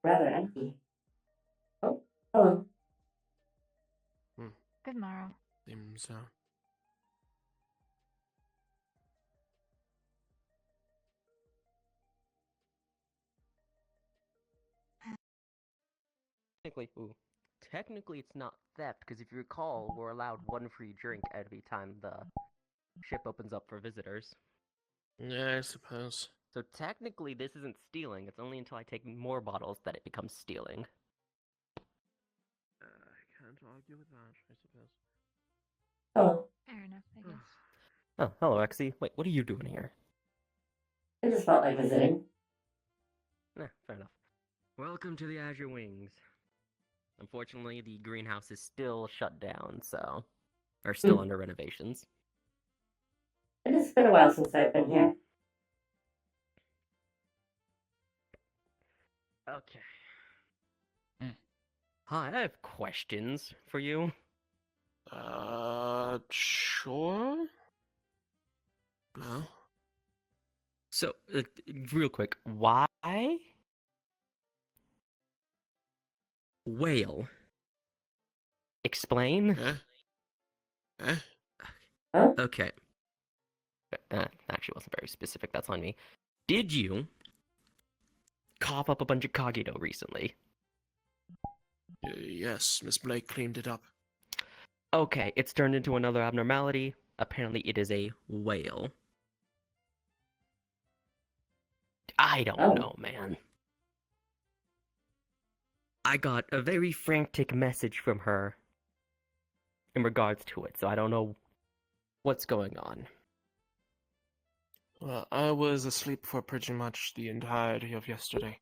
rather empty. Oh, hello. Hmm. Good morrow. Seems Technically it's not theft, because if you recall, we're allowed one free drink every time the ship opens up for visitors. yeah, I suppose. So technically this isn't stealing, it's only until I take more bottles that it becomes stealing. I can't argue with that, I suppose. Hello. Fair enough, I guess. Oh, hello, Exy. Wait, what are you doing here? I just felt like visiting. Fair enough. Welcome to the Azure Wings. Unfortunately, the greenhouse is still shut down, so... Or still under renovations. It has been a while since I've been here. Okay. Hi, I have questions for you. Sure? No? So, real quick, why? Whale. Explain? Eh? Huh? Okay. Actually wasn't very specific, that's on me. Did you cough up a bunch of Kagito recently? Yes, Miss Blake cleaned it up. Okay, it's turned into another abnormality. Apparently it is a whale. I don't know, man. I got a very frantic message from her in regards to it, so I don't know what's going on. Well, I was asleep for pretty much the entirety of yesterday.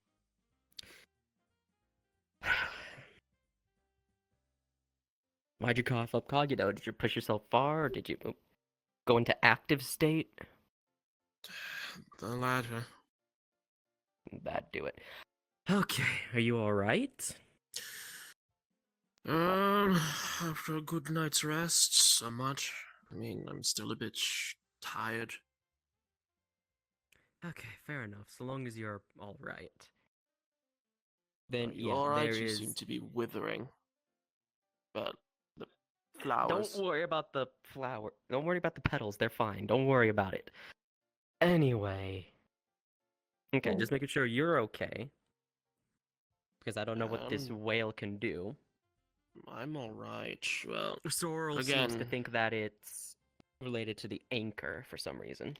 Why'd you cough up Kagito? Did you push yourself far, or did you go into active state? The latter. That'd do it. Okay, are you alright? After a good night's rest, somewhat. I mean, I'm still a bit tired. Okay, fair enough. So long as you're alright. Then, Are you yeah, alright? there You is... seem to be withering. But the flowers... Don't worry about the flower. Don't worry about the petals. They're fine. Don't worry about it. Anyway. Okay, just making sure you're okay. Because I don't know what this whale can do. I'm alright. Well, Sorrel again... seems to think that it's related to the anchor for some reason.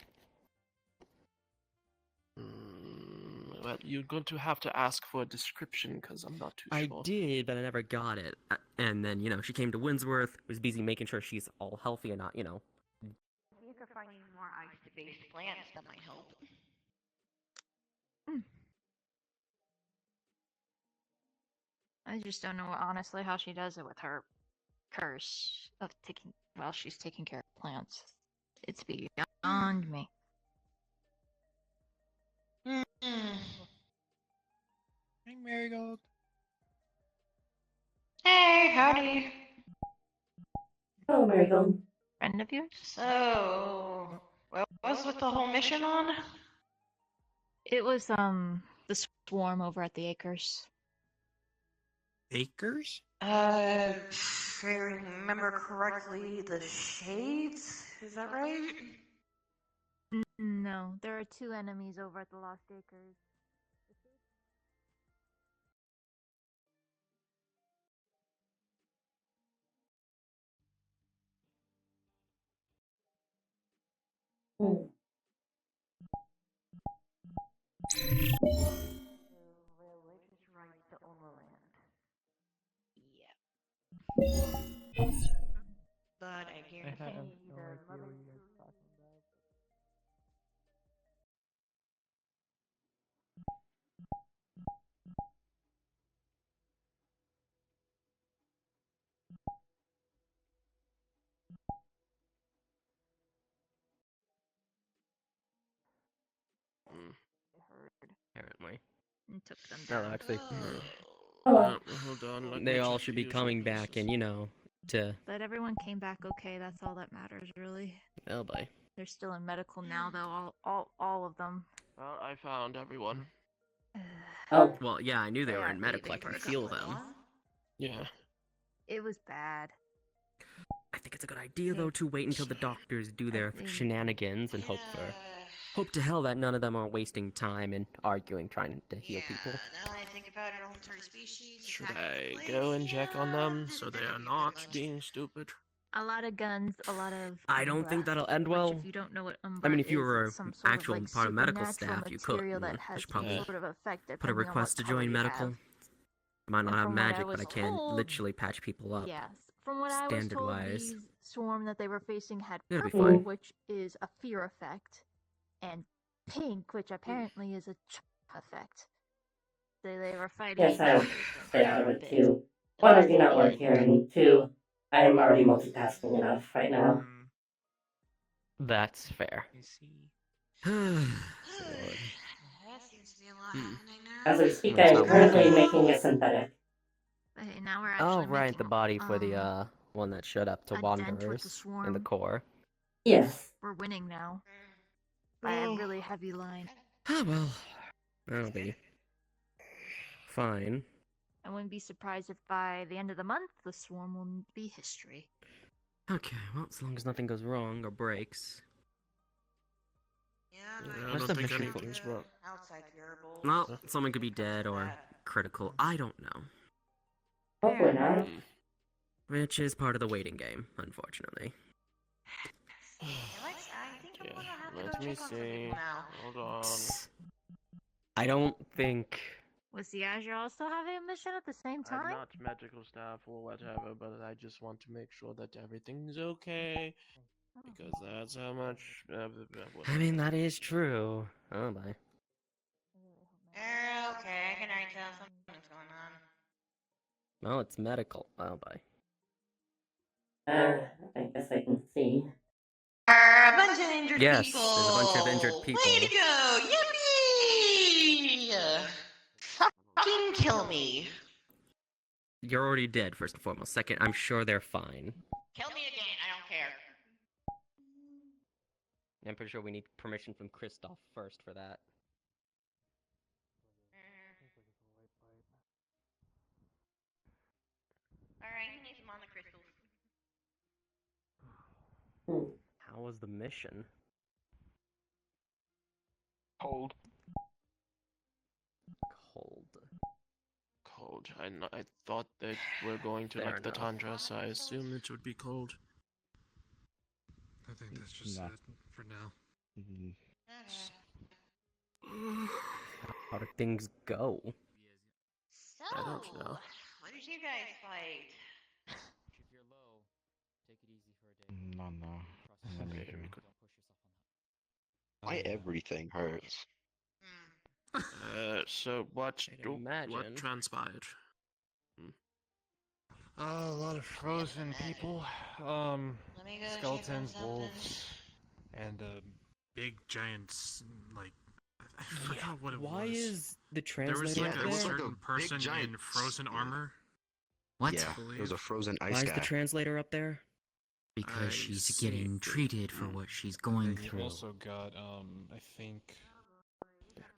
Well, you're going to have to ask for a description, because I'm not too sure. I did, but I never got it. And then, she came to Windsworth, was busy making sure she's all healthy and not, You could find more ice-based plants that might help. I just don't know, honestly, how she does it with her curse of taking, while she's taking care of plants. It's beyond me. Hey, Marigold. Hey, howdy. Hello, Marigold. Friend of yours? So, what was with the whole mission on? It was, the swarm over at the acres. Acres? If I remember correctly, the Shades? Is that right? No, there are two enemies over at the Lost Acres. Religious right to own the land. Yep. But I guarantee the mother... Apparently. And took them No, down. actually. Hello. Hold on. Let They me all check should the be usual coming back places. and, to... But everyone came back okay, that's all that matters, really. Oh, boy. They're still in medical now, though, all of them. Well, I found everyone. Oh, Well, yeah, I knew they were are in medical. I leaving can for a feel couple them. months. Yeah. It was bad. I think it's a good idea, though, to wait until the doctors do their think- shenanigans and hope to hell that none of them are wasting time and arguing trying to heal people. Now that I think about it, alternate species. Should attack I the go place, and check on yeah, them didn't so they think are it'd be very not much. being stupid? A lot of guns, a lot of I don't think that'll end which, well. if you don't know what I umbra mean, if you is, were it's some an sort actual of like part of medical supernatural staff, you could. material that I has should some probably sort of effect put a depending on what request to color join you medical. have. I might not And have from what I magic, but was I can told- literally patch people up. Yes. From what I was told, Standard-wise. these swarm that they were facing had It'll be purple, fine. which is a fear effect, and pink, which apparently is a effect. They were fighting. yes, I would say I a would bit. too. One, I do not work here, and two, I am already multitasking enough right now. That's fair. I see. That seems to be a lot Hmm. happening now. As we speak, Well, I it's am not currently working. making a synthetic. Okay, now we're actually Oh, right, making, the body for the one that showed up to a dent with the Wanderers in the swarm. core. Yes. We're winning now by a really heavy line. Ah, well, that'll be fine. I wouldn't be surprised if by the end of the month the swarm will be history. Okay, well, as long as nothing goes wrong or breaks. Yeah, Yeah, but I What's don't the think mission anything's for? wrong. outside variables. Well, someone could be dead or critical. I don't know. Hopefully not. Which is part of the waiting game, unfortunately. Alex, I think I'm gonna have to Let go me check on some see. people now. Hold on. I don't think. Was the Azure also having a mission at the same I'm time? not medical staff or whatever, but I just want to make sure that everything's okay. Because that's how much. I mean, that is true. Oh, bye. Okay, I can already tell something's going on. Well, it's medical. Oh, bye. I guess I can see. A bunch of injured Yes, people. there's a bunch of injured people. Way to go! Yippee! Fucking kill me. You're already dead, first and foremost. Second, I'm sure they're fine. Kill me again. I don't care. I'm pretty sure we need permission from Kristoff first for that. Alright, you need some mana crystals. How was the mission? Cold. Cold. Cold. I thought they were going to Fair like the enough. tundra, so I assumed it would be cold. I think that's just Nah. it for now. How did things go? So, I don't know. what did you guys fight? If you're low, take it easy for a day. No, no. Process Okay, everything. we Don't could- push yourself on My everything hurts. So what? I can imagine. What transpired? A lot of frozen people. Let me go Skeletons, check on something. wolves, and big giants. Like I forgot what it Why was. is the There was translator like Yeah, a it was there? like certain big person giant in frozen armor. What? Yeah, I it was a frozen Why ice is guy. the translator up there? Because I she's see. getting treated for what she's going And you through. also got I think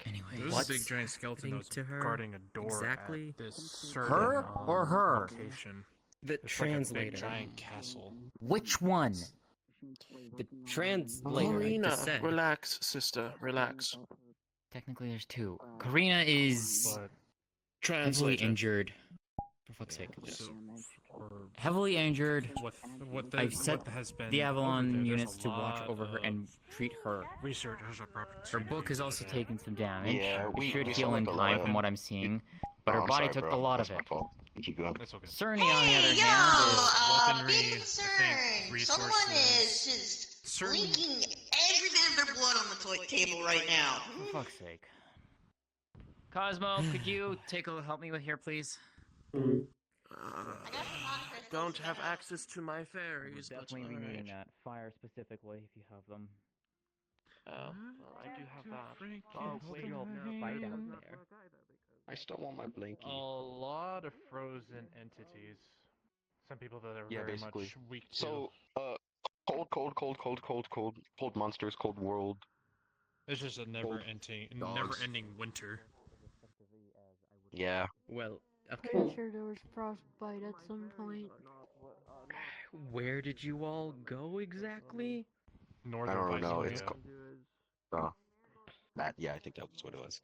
Anyway, there was What's a big giant skeleton that was happening to her guarding a door exactly? at this certain Her or her? location. The It's like a translator. big giant castle. which one? The translator. Karina, just said. relax, sister, relax. Technically, there's two. Karina is But heavily Translator. injured. For fuck's sake. so, for Heavily injured. what I've set what has been the over Avalon there, there's units a to watch lot over her and treat her. research. Her book has also taken some damage. Yeah, It we should saw heal like in a lot time of from it. what I'm seeing, but Oh, her I'm body sorry, took bro. a lot That's of my it. fault. Keep going. That's okay. Cerny, on the other Yo, hand, weaponry, big I concern. think Someone is just certain- leaking every bit of their blood on the table right now. is for fuck's sake. Cosmo, could you help me with here, please? Don't have access to my fairies, but Definitely be alright. needing that. Fire specifically, if you have them. Oh, well, I do have that. Oh, wait, no, fight out there. I still want my blankie. A lot of frozen entities. Some people that are Yeah, very basically. much weak to. So, cold monsters, cold world. It's just a never-ending winter. Yeah. Well, okay. Pretty sure there was frostbite at some point. Where did you all go exactly? I Northern don't know. Visalia. It's that. Yeah, I think that was what it was.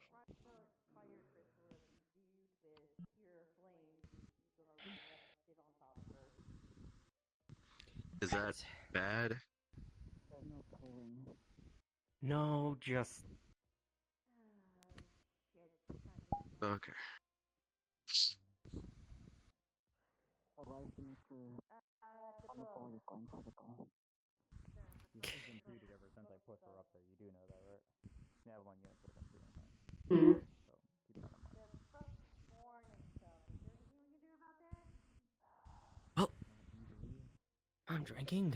Is that bad? No, just Okay. Hmm. Oh, I'm drinking.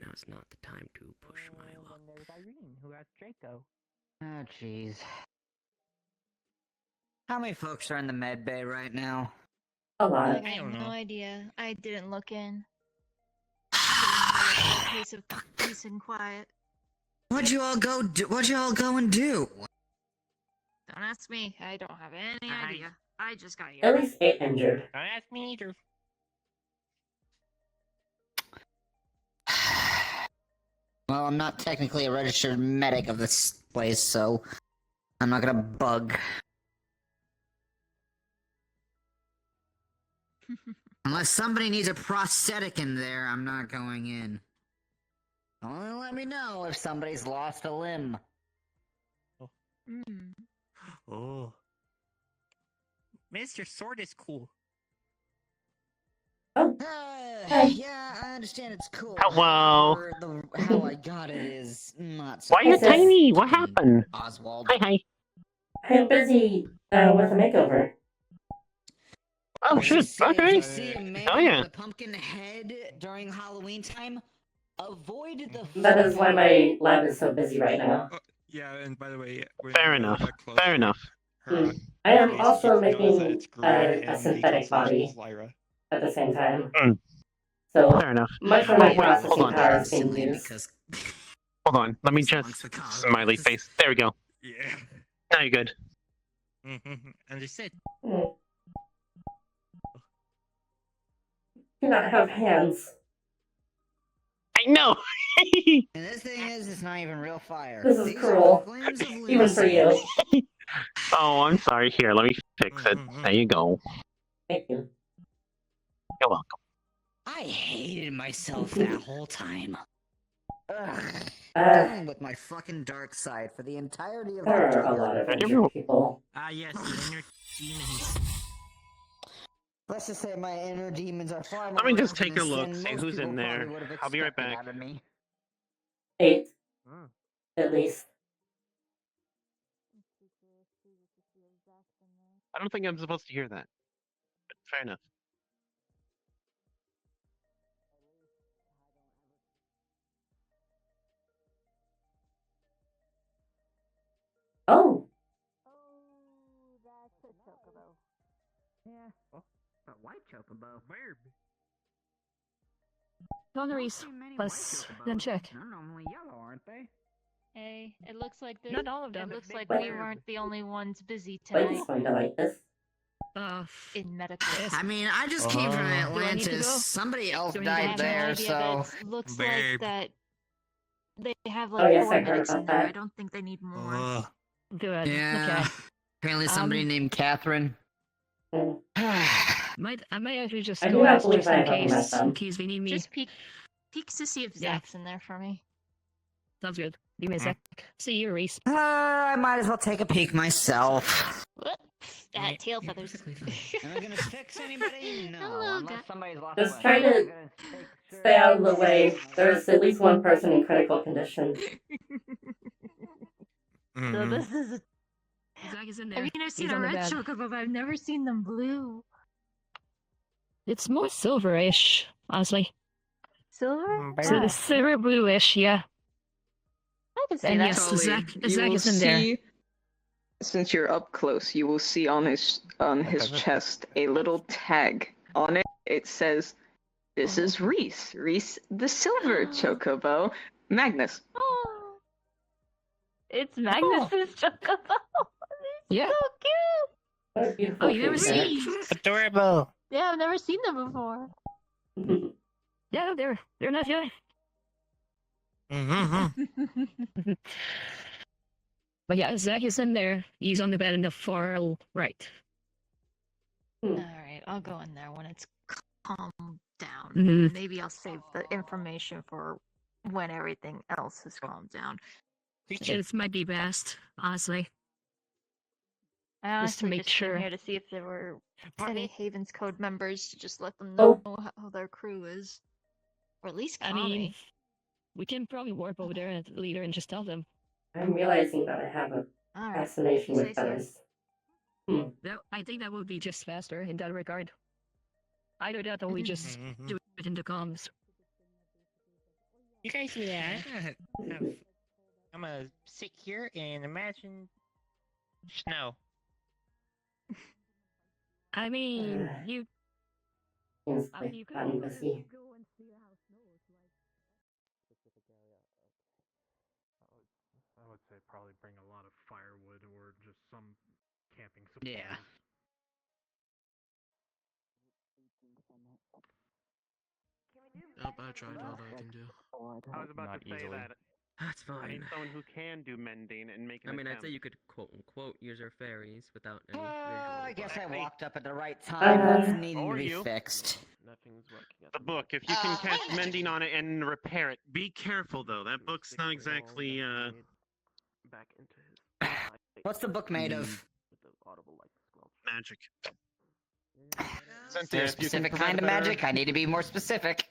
Now's not the time to push my luck. There's Irene, who has Draco. Oh, jeez. How many folks are in the med bay right now? A I lot. got don't no know. idea. I didn't look in. Sitting here with a case of peace and quiet. What'd you all go do? What'd you all go and do? Don't ask me. I don't have any idea. I just got At here. least 8 injured. Don't ask me either. Well, I'm not technically a registered medic of this place, so I'm not gonna bug. Unless somebody needs a prosthetic in there, I'm not going in. Only let me know if somebody's lost a limb. Mm. Oh. Mr. Sword is cool. Oh. Hey. Yeah, I understand it's cool. Hello. However, how I got it is not so Why are you Hey, sis. tiny? What happened? Oswald. Hi. I'm busy with a makeover. Oh, If you shit. see, Okay. if you see a man Oh, yeah. with a pumpkin head during Halloween time, avoid the. That is why my lab is so busy right now. Yeah, and by the way, when Fair you go enough. that close, Fair enough. her I am face, also you notice that making it's gray a and synthetic body deconcentrates Lyra. at the same time. Mm. So Fair enough. much of Oh, my wait, hold processing on. power is being used. Hold on. Let me just smiley face. There we go. Yeah. Now you're good. Understood. Do not have hands. I know. And this thing is, it's not even real fire. This is These cruel. are flames of Even for you. Oh, I'm sorry. Here, let me fix it. There you go. Thank you. You're welcome. I hated myself that whole time. Ugh. Uh, Dealing with my fucking dark side for the entirety of there the are a lot of I injured never- people. Ah, yes, the inner demons. Let's just say my inner demons are far more Let me just take a ruthless look, than see most who's people in probably there. would have I'll be right expected back. out of me. 8. At least. I don't think I'm supposed to hear that. But fair enough. Oh. Yeah, well, a white chocobo. Verb. Connery's plus then check. They're normally yellow, aren't they? Hey, it looks like this. Not all of them. It looks like What? we weren't the only ones busy Wait, tonight is going to like this? in medical. I mean, I just came from Do I need to go? Atlantis. Somebody else Do I need to I died have no there, idea, so. but it looks Babe. like that they have Oh, like yes, 4 I heard medics in about there. that. I don't think they need more. Ugh. Good. Yeah. Okay. Apparently, somebody named Catherine. Mm. I might actually just I go do not ask believe just I in have ever met case them. they need me. Just peek to see if Yeah. Zach's in there for me. Sounds good. Give me a sec. See you, Reese. I might as well take a peek myself. What? Tail feathers. Am I gonna fix anybody? No, Hello, unless guy. somebody's lost Just a try limb. to I'm gonna take sure stay out of the way. There's at least one person in critical condition. So this is. Zach is in I there. mean, I've seen He's a on the red bed. chocobo, but I've never seen them blue. It's more silverish, honestly. Silver? So the silver bluish, yeah. I can see And that. yes, Tully, Zach you will is in there. see, since you're up close, you will see on his chest a little tag. On it, it says, "This is Reese. Reese, the silver chocobo. Magnus." Oh. It's Magnus's chocobo. Yeah. So cute. What a beautiful Oh, you never creature. seen? Adorable. Yeah, I've never seen them before. Yeah, they're nice guys. Mm-hmm. But yeah, Zach is in there. He's on the bed in the far right. Alright, I'll go in there when it's calmed down. Mhm. Maybe I'll save the information for when everything else has calmed down. This might be best, honestly. I Just to honestly make just came sure. here to see if there were any Haven's Code members to just let them Oh. know how their crew is. Or at least I Kami. mean, we can probably warp over there and leader and just tell them. I'm realizing that I have a Alright, fascination with say so. feathers. I think that would be just faster in that regard. Either that or we just do it in the comms. You guys see that? I'm gonna sit here and imagine snow. I mean, you. Seems I mean, quite you could fun to see. go and see how snows like. I would say probably bring a lot of firewood or just some camping supplies. Yeah. Nope, I tried all I can do. I was about to say that. That's I need fine. someone who can do mending and make an I mean, I'd attempt. say you could quote unquote use your fairies without any I visual. guess I Hey. walked up at the right time. What's Uh, needing to or be you. fixed? Nothing's working. The book, if you can catch mending on it and repair it. Be careful though, that book's not exactly Back into his. What's the book made of? With the audible like squelch. magic. Is there a specific kind of magic? I need to be more specific.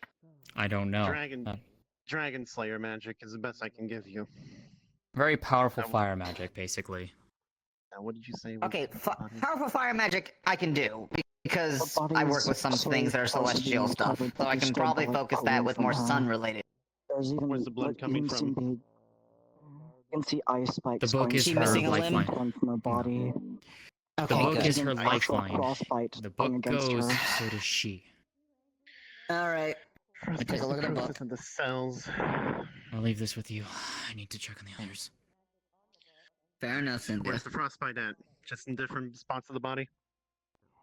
I don't know. Dragon Slayer magic is the best I can give you. Very powerful fire magic, basically. Now, what did you say? Okay, powerful fire magic I can do because I work with some things that are celestial stuff, so I can probably focus that with more sun-related. Where's the blood coming from? You can see ice spikes. The book is She her missing a limb? lifeline. From her body. The Okay, book good. is her Actual lifeline. frostbite The going book against goes, her. so does she. Alright. Let me take a look at the book. Of the cells. I'll leave this with you. I need to check on the others. Fair enough, Cynthia. Where's the frostbite at? Just in different spots of the body?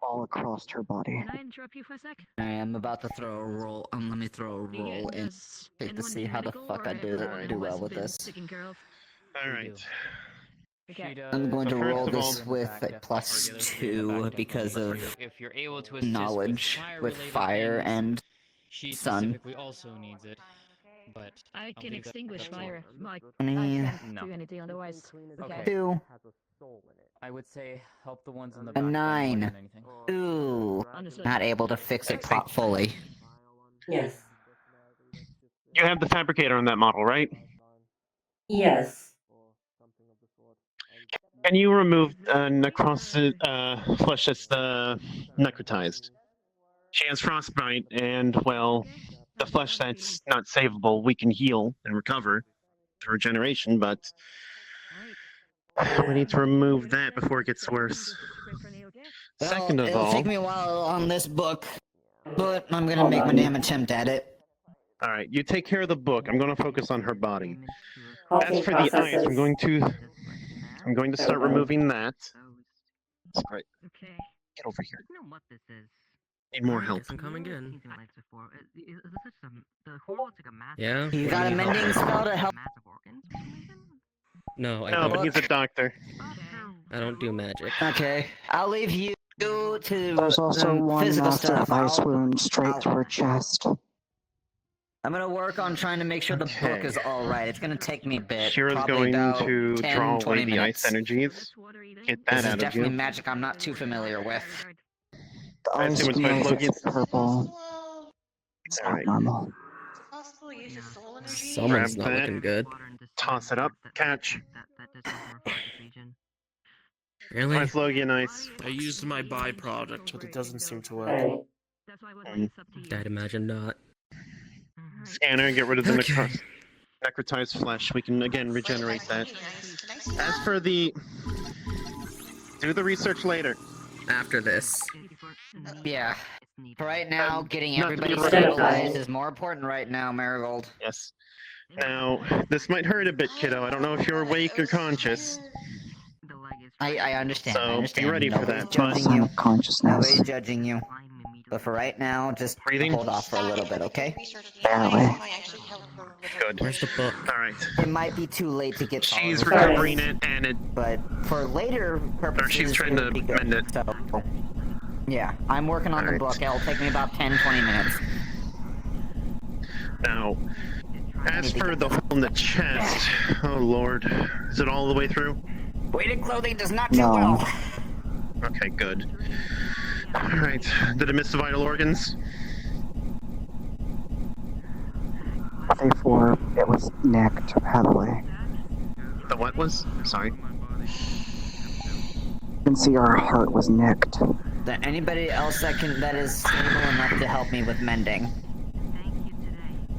All across her body. Can I interrupt you for a sec? I am about to throw a roll. Let me throw a roll in to see how the fuck I do well with this. Alright. I'm going to So first roll of all- this with a +2 because of If you're able to assist knowledge with fire-related fire things, and she sun. specifically also needs it. But I I'll can leave that- extinguish that's fire. all. I No. can't do anything otherwise. Okay. 2, I would say help the ones in the a back more 9. than anything. Ooh, Understood. not able to fix it fully. Yes. You have the fabricator on that model, right? Yes. Can you remove flesh that's necrotized? She has frostbite, and, well, the flesh that's not savable, we can heal and recover through regeneration, but we need to remove that before it gets worse. Well, Second of it'll all... take me a while on this book, but I'm gonna make my damn attempt at it. Alright, you take care of the book. I'm going to focus on her body. Halting As for the ice, processes. I'm going to start removing that. Right. Okay. Get over here. I don't know what this is. Need more help. Guess I'm coming in. Seen things like this before. Is this the horror looks like a massive. Yeah. You what got do a you need mending help? spell to help? Massive organs for some reason? No, I No, don't. but he's a doctor. I don't do magic. Okay, I'll leave you to There's also one physical massive stuff. ice wound straight through her chest. I'm gonna work on trying to make sure the book Okay. is alright. It's gonna take me a bit. Shira's probably going about to 10, draw 20 away the minutes. ice energies. Get that This is out of definitely you. magic I'm not too familiar with. The I ice assume it's by glows Logan. purple. It's not Alright. normal. Possible use of soul energy. Someone's Grab not that. looking good. Toss it up. Catch. That does something for this region. Really? Nice Logan ice. I used my byproduct, but it doesn't seem to work. Alright. I'd imagine not. Scanner, get rid of the Okay. necrotized flesh. We can again regenerate that. As for the... Do the research later. After this. Yeah. For right now, getting not to be everybody rude. stabilized is more important right now, Marigold. Yes. Now, this might hurt a bit, kiddo. I don't know if you're awake or conscious. I understand. I So, understand. be ready for Nobody's that, judging but- you. Of consciousness. Nobody's judging you. But for right now, just Breathing? hold off for a little bit, okay? Barely. Good. Where's the book? Alright. It might be too late to get She's followers. recovering it, and it... But for later purposes, Or she's trying it would to be good. mend it. So, yeah, I'm working on the book. It'll take me about 10-20 minutes. Now, as for the hole in the chest, oh lord, is it all the way through? Weighted clothing does not do well. Okay, good. Alright, did it miss the vital organs? Therefore, it was nicked heavily. The what was? Sorry. You can see our heart was nicked. Anybody else that is stable enough to help me with mending?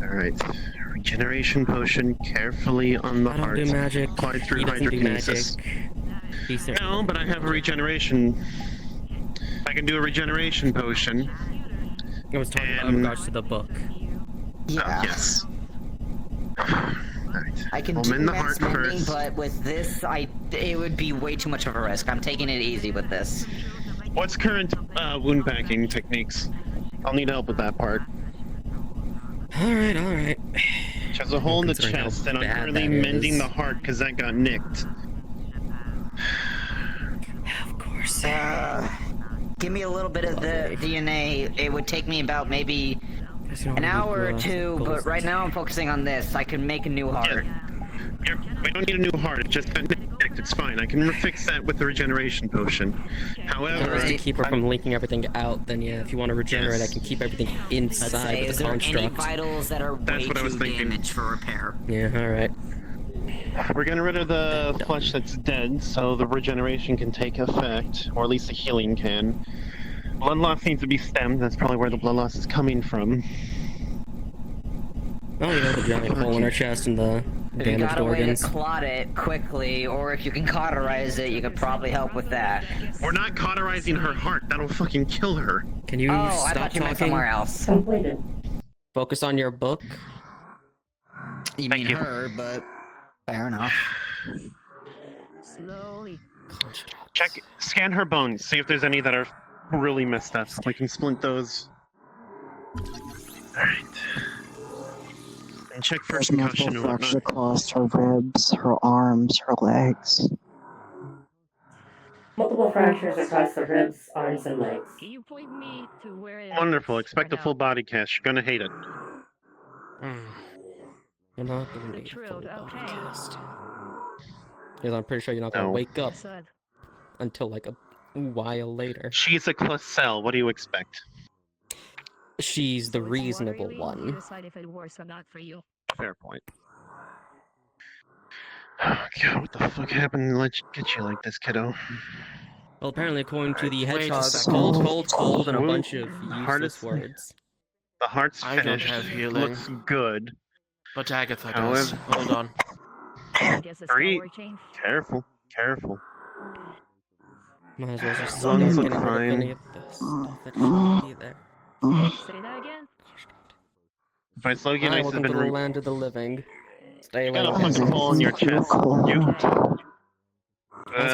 Alright. Regeneration potion carefully on the I don't heart. do magic. Applied through He doesn't do hydrokinesis. magic. No, but I have a regeneration. I can do a regeneration potion. I was talking about in regards to the book. Yeah. Yes. Alright. I can We'll do mend the mass heart mending, first. but with this, it would be way too much of a risk. I'm taking it easy with this. What's current wound packing techniques? I'll need help with that part. Alright. She has a hole in the Considering how chest, and I'm bad currently that mending is. the heart because that got nicked. Of course. Give me a little bit of the DNA. It would take me about maybe an hour or two, but right now I'm focusing on this. I can make a new heart. We don't need a new heart, it just got nicked, it's fine. I can fix that with the regeneration potion. However... To keep her from leaking everything out, then yeah, if you want to regenerate, I can keep everything inside Is with the there any construct. vitals that are That's way what I was too thinking. damaged for repair? Yeah, alright. We're getting rid of the flesh that's dead, so the regeneration can take effect, or at least the healing can. Blood loss needs to be stemmed, that's probably where the blood loss is coming from. Oh, you know, the giant hole in her chest and the If you damaged got a way to organs. clot it quickly, or if you can cauterize it, you could probably help with that. We're not cauterizing her heart, that'll fucking kill her. Can you I stop thought you meant talking? somewhere else. Completed. Focus on your book. You mean her, but fair enough. Slowly. Scan her bones, see if there's any that are really messed up. We can splint those. Alright. And check for There's concussion multiple and fractures whatnot. across her ribs, her arms, her legs. Multiple fractures across the ribs, arms, and legs. Can you point me to where it Wonderful, is expect for a full now? body cast, you're gonna hate it. You're not gonna The need a full truth, body okay. cast. Because I'm pretty sure you're not gonna No. wake up Said. until like a while later. She's a Classell, what do you expect? She's the So it's reasonable watery, You one. decide if it works or not for you. Fair point. Oh god, what the fuck happened to get you like this, kiddo? Well, apparently, according to the Wait a hedgehog, second. cold, and a Wound- bunch of heart useless is- words. The heart's I don't finished, have healing. looks good. But Agatha does. Hold on. I guess it's Breathe. our chain. Careful, careful. Might as well just Lungs start look getting rid of fine. any of this stuff that shouldn't be there. Say that again? My slow Hi, ice has welcome been to the re- land of the living. Stay You got away a from fucking me. hole in your chest. That's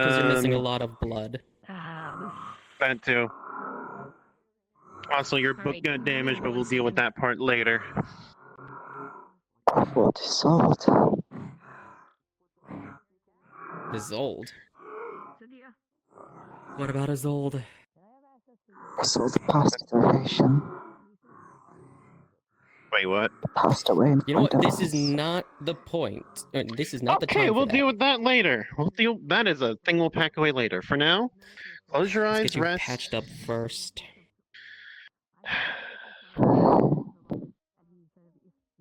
because you're missing a lot of blood. That too. Also, your book got damaged, but we'll deal with that part later. What is old? Isolde. What about Isolde? So the past iteration Wait, what? passed away in You know front what? of This us. is not the point. This is not the Okay, time we'll for deal with that later. That is a thing we'll pack away later. For now, close your Let's eyes, get you rest. patched up first.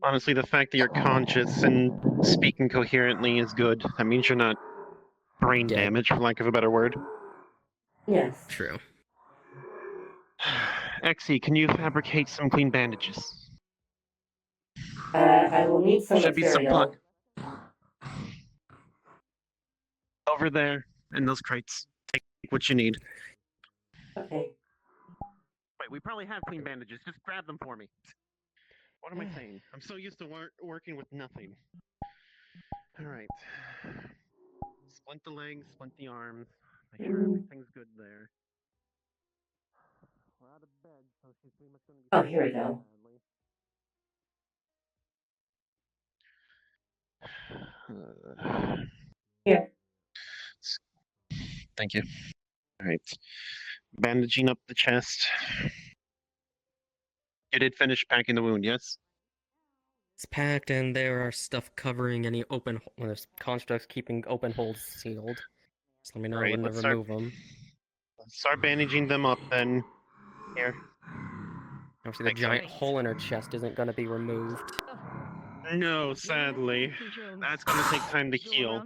Honestly, the fact that you're conscious and speaking coherently is good. That means you're not brain damaged, for lack of a better word. Yes. True. Exy, can you fabricate some clean bandages? I will need some Should be some material. over there in those crates. Take what you need. Okay. Wait, we probably have clean bandages. Just grab them for me. What am I saying? I'm so used to working with nothing. Alright. Splint the legs, splint the arms. Make sure everything's good there. We're out of bed, so she's pretty much gonna be Oh, here we go. Here. Thank you. Alright. Bandaging up the chest. You did finish packing the wound, yes? It's packed, and there are stuff covering any open. There's constructs keeping open holes sealed. Just let me know Right, when to let's start- remove them. Let's start bandaging them up then. Here. Obviously, the giant hole in her chest isn't going to be removed. No, sadly. That's gonna take time to heal.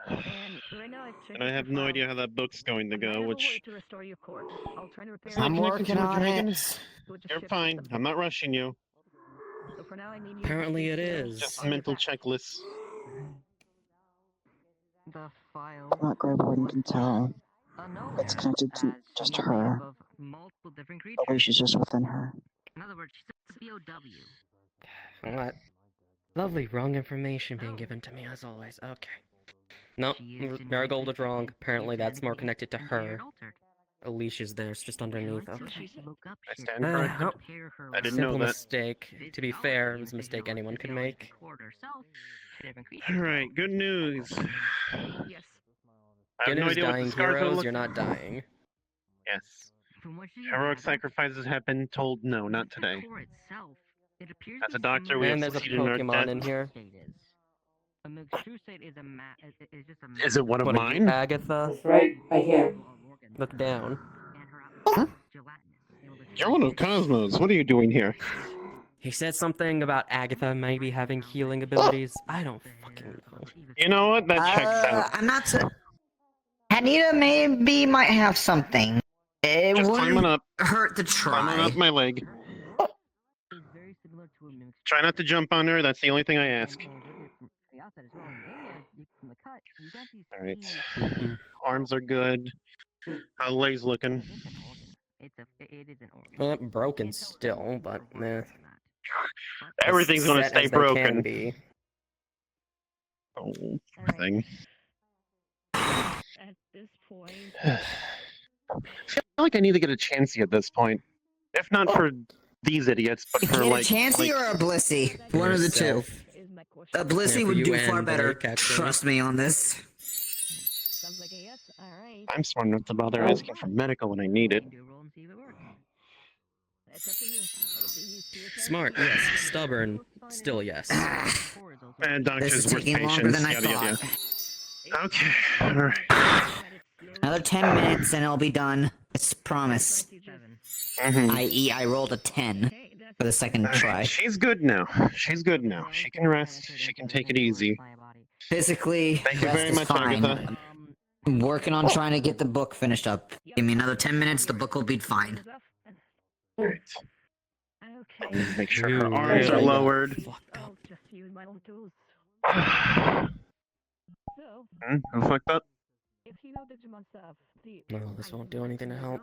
And right now I've checked And I your have no file. idea how that book's going to I might go, have a way which... to restore your core. I'll try and repair I'm it. working on it. You're fine. I'm not rushing you. So for now, I need you Apparently to it stay still. is. Just mental checklists. The file Not Greyboard can tell. unknown It's connected to as just the her. name of multiple different Or creatures. she's just within her. In other words, she's a POW. What? Lovely, wrong information being given to me as always. Okay. Nope, Marigold is wrong. Apparently that's more connected to her. Alicia's there, it's just underneath. Okay. I stand corrected. I didn't know Simple that. mistake. To be fair, it was a mistake anyone could make. Alright, good news. Yes. I have Good no news, idea what the dying scars will heroes, look. you're not dying. Yes. Heroic sacrifices have been told no, not today. As a doctor, we have And there's a succeeded in our Pokemon death. in here. A McStrusate is is just a Is it one of What are you, mine? Agatha? That's right here. Look down. You're one of Cosmos. What are you doing here? He said something about Agatha maybe having healing abilities. I don't fucking know. You know what? That checks out. I'm not so... Anita maybe might have something. It Just climbing wouldn't up. hurt to Climbing try. up my leg. Try not to jump on her. That's the only thing I ask. Alright. Arms are good. How the legs looking? Well, broken still, but meh. Everything's gonna Set stay as they can broken. be. Oh, poor thing. At this point. I feel like I need to get a Chansey at this point. If not for these idiots, but for Get like... a Chansey or a Blissey? One of the two. A Blissey Yeah, for would you do and far better. Blake, actually. Trust me on this. Sounds like a yes. All right. I'm smart enough to bother asking for medical when I need it. It's up to you. Smart, yes. Stubborn, still yes. And This doctors is with taking longer patience, than I yada yada. thought. Okay, alright. Another 10 minutes and it'll be done. It's promise. I.e., I rolled a 10 for the second try. She's good now. She's good now. She can rest. She can take it easy. Physically, Thank you rest very is much, fine. Agatha. I'm working on trying to get the book finished up. Give me another 10 minutes, the book will be fine. Alright. Okay. Make sure You her arms are really got lowered. I'll just use my own tools. So, Who fucked up? if you know Digimon stuff, No, this won't do anything to help.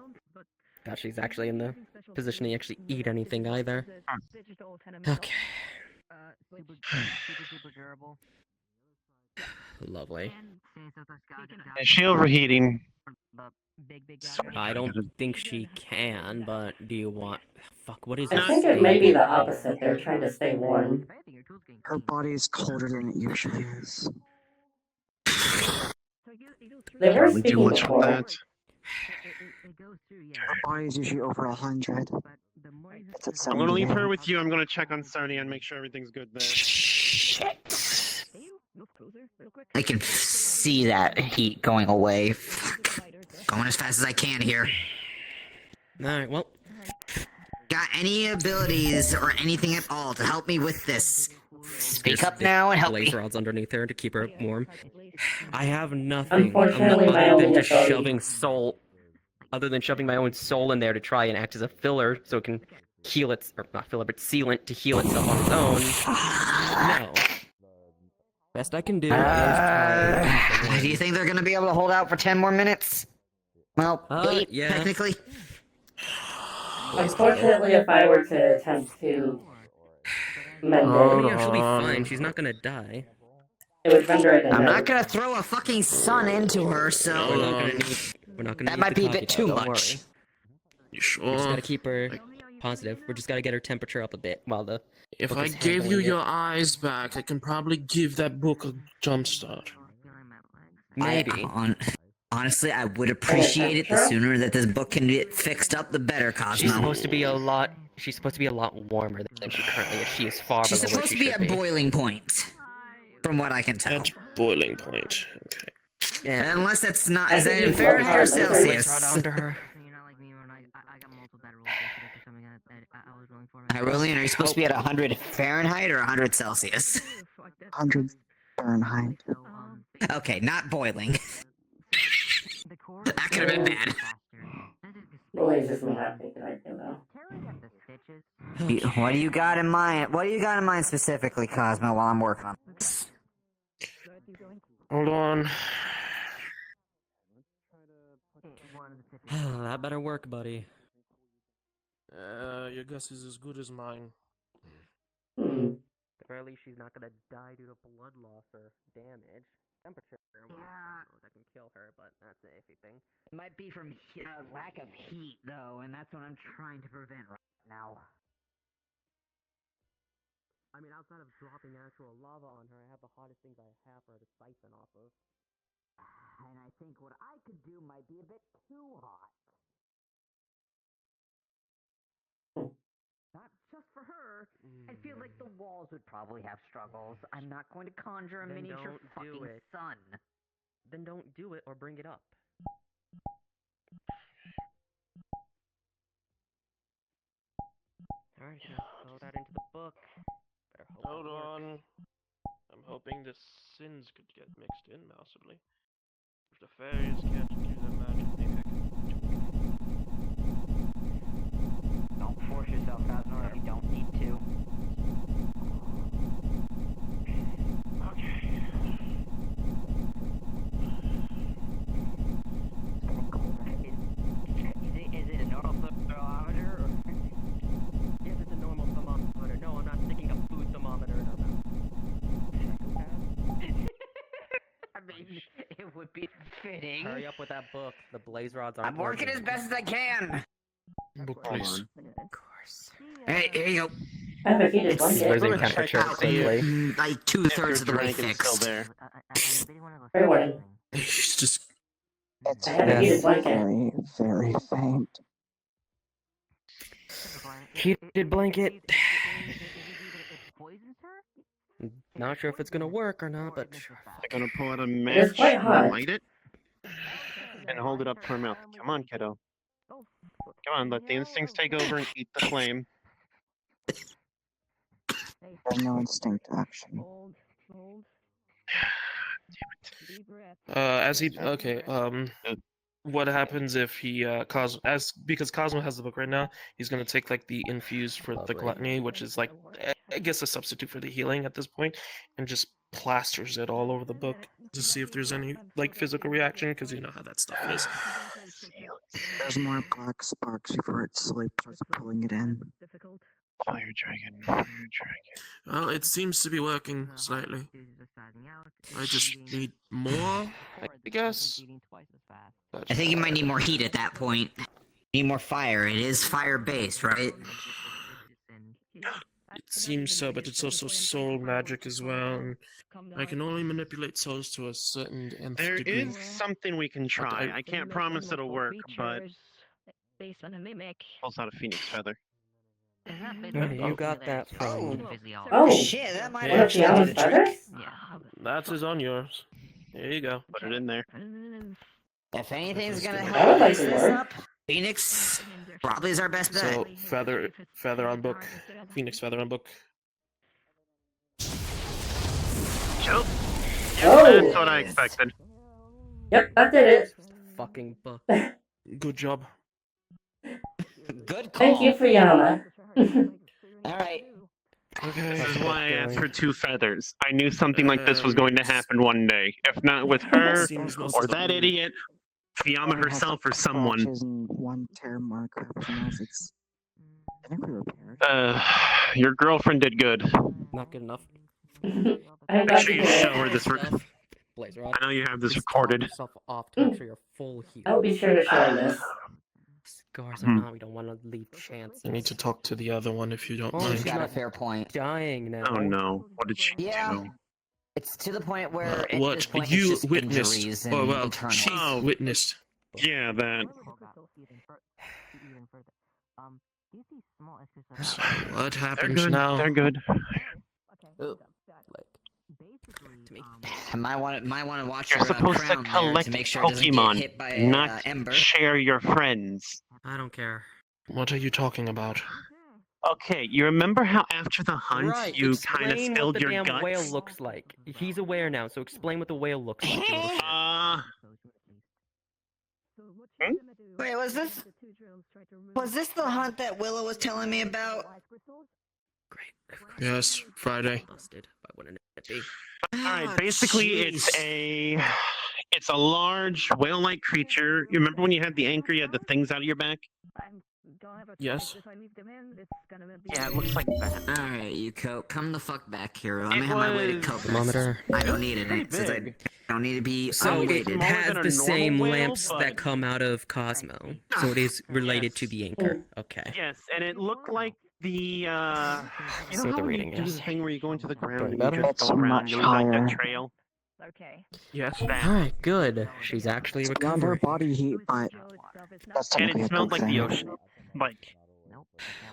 God, she's actually in the position to actually eat anything either. Okay. Super durable. Lovely. Is she overheating? I don't think she can, but do you want... Fuck, what is I this think it may be thing? the opposite. They're trying to stay warm. Her body is colder than it usually is. They were Probably too speaking much with before. that. Her body is usually over 100. It's at I'm gonna leave 78. her with you. I'm gonna check on Sarnia and make sure everything's good there. I can see that heat going away. Fuck. Going as fast as I can here. Alright, well... Got any abilities or anything at all to help me with this? Speak There's up now and help me. blaze rods underneath her to keep her warm. I have nothing Unfortunately, my other than only just ability- shoving soul... Other than shoving my own soul in there to try and act as a filler so it can heal its... Or not filler, but sealant to heal itself on its own. No. Best I can do is try... Do you think they're gonna be able to hold out for 10 more minutes? Well, 8, yeah. technically. Unfortunately, if I were to attempt to mend Hold it, She'll be fine. on. She's not gonna die. it would render it a I'm not no. gonna throw a fucking sun into her, so Hold on. We're not gonna that need might the be a bit Kagita, too don't much. worry. You sure? We just gotta keep her positive. We just gotta get her temperature up a bit while the If book I is gave you handling your it. eyes back, I can probably give that book a jump start. Maybe. Honestly, I would appreciate it. The sooner that this book can get fixed up, the better, Cosmo. She's supposed to be a lot. She's supposed to be a lot warmer than she currently is. She is far She's below where supposed she to be should at boiling point, from what I can tell. At boiling point. Okay. Yeah. Unless that's not. I Is think that in you'd love Fahrenheit or hard liquor. Celsius? Onto her. Hyrulean, are you supposed to be at 100 Fahrenheit or 100 Celsius? 100 Fahrenheit. Okay, not boiling. That could have been bad. Lasers may not make it idea though. What do you got in mind? What do you got in mind specifically, Cosmo, while I'm working on this? Hold on. That better work, buddy. Your guess is as good as mine. Apparently, she's not gonna die due to blood loss or damage. Temperature. That can kill her, but that's an iffy thing. It might be from lack of heat, though, and that's what I'm trying to prevent right now. I mean, outside of dropping actual lava on her, I have the hottest things I have for her to siphon off of. And I think what I could do might be a bit too hot. Not just for her. I feel like the walls would probably have struggles. I'm not going to conjure a Then miniature don't fucking do it. sun. Then don't do it or bring it up. Alright, throw that into the book. Better hope Hold it works. on. I'm hoping the sins could get mixed in massively. If the fairies can't do their magic, maybe I can. Don't force yourself, Cosmo, if you don't need to. Okay. Is it a normal thermometer? Or? Yes, it's a normal thermometer. No, I'm not sticking a food thermometer in her mouth. I mean, it would be fitting. Hurry up with that book. The blaze rods aren't I'm working as best as I can. Book, please. Of course. Hey, here you go. I have a heated It's blanket. losing temperature quickly. Like 2/3 of the way Dragon's still fixed. there. Fair warning. She's just. It's I have a heated blanket. very, very faint. Heated blanket. Not sure if it's gonna work or not, but They're gonna pull out a It's match quite and hot. light it and hold it up to her mouth. Come on, kiddo. Come on, let the instincts take over and eat the flame. There's no instinct action. What happens if he because Cosmo has the book right now, he's gonna take like the infuse for the gluttony, which is like I guess a substitute for the healing at this point, and just plasters it all over the book to see if there's any like physical reaction, because you know how that stuff is. There's more black sparks before it slowly starts pulling it in. Fire dragon, fire dragon. Well, it seems to be working slightly. I just need more, I guess. I think you might need more heat at that point. Need more fire. It is fire-based, right? It seems so, but it's also soul magic as well. And I can only manipulate souls to a certain nth There degree. is something we can try. I can't promise it'll work, but based on a mimic. pulls out a phoenix feather. you got that from. Oh, shit, that might one of actually do Tiana's the trick. feathers? That is on yours. There you go. Put it in there. If anything's gonna That would help like fix to this work. up, Phoenix probably is our best bet. So feather on book, phoenix feather on book. Yep. Oh. That's what I expected. Yep, that did it. Fucking book. Good job. Good call. Thank you, Fiona. Alright. Okay. This is why I asked for 2 feathers. I knew something like this was going to happen one day. If not with her, or that idiot, Fiamma herself, or someone. Scratches and 1 tear mark. Everything else, it's Your girlfriend did good. Not good enough. I'm Make glad sure to you hear show it. her this. Blazer, I know you have this just top recorded. yourself off to make sure you're full heal. I'll be sure to show him this. Scars or not, we don't want to leave chances. You need to talk to the other one if you don't She's mind. got a fair point. Dying now. Oh no! What did she do? It's to the point where at this What point you it's just witnessed? injuries and Oh well, eternal. she witnessed. Yeah, that. So what They're happens good. now? They're good. I might want to watch You're your supposed to crown there collect to make sure it doesn't get Pokemon, hit by not Ember. share your friends. I don't care. What are you talking about? Okay, you remember how after the hunt Right, you kind of explain spilled what the your damn guts? whale looks like. He's aware now, so explain what the whale looks like. you little shit. Wait, was this the hunt that Willow was telling me about? Yes, Friday. Busted. Why wouldn't it be? Alright, basically it's a large whale-like creature. You remember when you had the anchor, you had the things out of your back? Yes. Yeah, it looks like that. Alright, Yuko, come the fuck back here. Let It me have my way to was- cope. Thermometer. I don't need it. Pretty It says I big. don't need to be So it unweighted. smaller has than a the same normal whale, lamps but- that come out of Cosmo. So it is related to the anchor. Okay. Yes, and it looked like the you know So how the when rating you do is- the thing where you go into the ground and you better? just It's go around much you leave like higher. that trail? Okay. Yes, that. Alright, good. She's actually It's beyond our recovering. body heat, but that's And technically it a smelled good like the thing. ocean. Like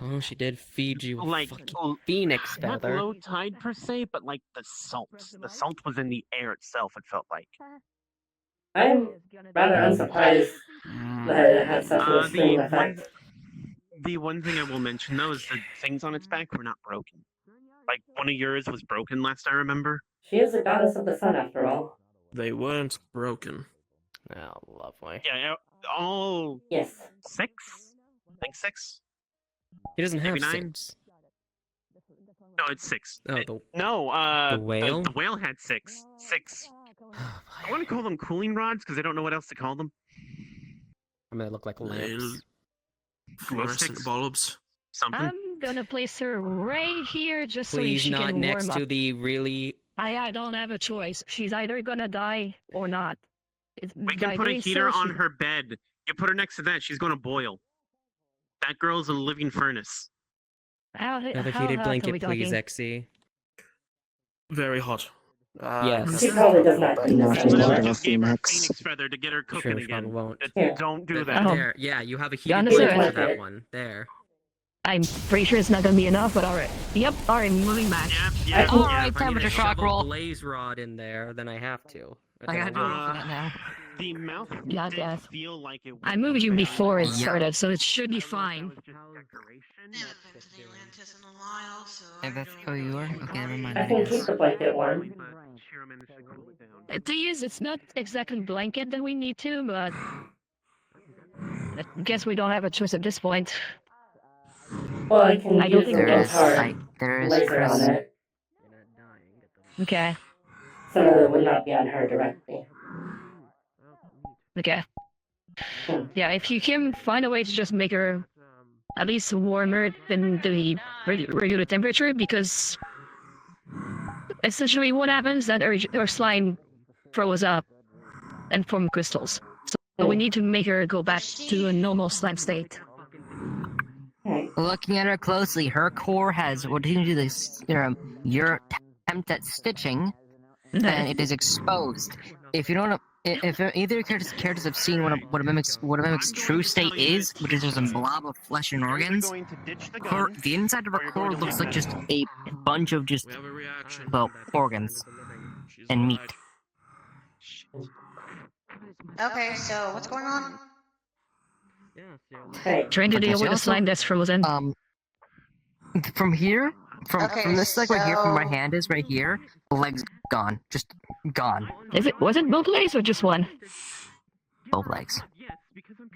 Oh, she did feed you a like fucking phoenix not feather. low tide per se, but like the salt. The salt was in the air itself, it felt like. I'm rather unsurprised that it had such an extreme effect. The one thing I will mention though is the things on its back were not broken. Like one of yours was broken last I remember. She is a goddess of the sun, after all. They weren't broken. Oh, lovely. Yeah, all Yes. 6? I think 6. He doesn't have Maybe 9? six. No, it's 6. Oh, the No, the whale? The whale had 6. 6. I want to call them cooling rods because I don't know what else to call them. I mean, they look like lamps. Fluorescent bulbs. Something. I'm gonna place her right here just so Please she not can next warm to up. the really. I don't have a choice. She's either gonna die or not. We can put a heater on her bed. You put her next to that, she's going to boil. That girl's a living furnace. Another heated blanket, please, XE. Very hot. Yes. She probably does not do No, this she's anymore. not Just gave her a Phoenix. phoenix feather to get her Sure, cooking she probably again. won't. Don't do that. Oh. There, yeah, you have a heated understood. blanket for that one. There. I'm pretty sure it's not gonna be enough, but alright. Yep, alright, moving back. Yeah, Alright, If I need temperature to shock shove a roll. blaze rod in there, then I have to. I gotta do a roll for that now. The mouth Yeah, did yeah. feel like it I moved you before it Yeah. started, so it should be fine. Hey, that's how you are? Okay, never mind. I can keep the blanket warm. To use, it's not exactly blanket that we need to, but I guess we don't have a choice at this point. Well, I can I don't use think the there is. tar There is laser on Chris. it, Okay, so that it would not be on her directly. okay. Yeah, if you can find a way to just make her at least warmer than the regular temperature, because essentially what happens is that her slime froze up and formed crystals. So we need to make her go back to a normal slime state. Looking at her closely, her core has what you can do this your attempt at stitching, and it is exposed. If you don't, if either characters have seen what a mimic's true state is, which is just a blob of flesh and organs, the inside of her core looks like just a bunch of just organs and meat. Okay, so what's going on? Trying to deal with the slime that's frozen. From here, from this like right here, from where my so- hand is right here, the leg's gone, just gone. Was it both legs or just one? Both legs.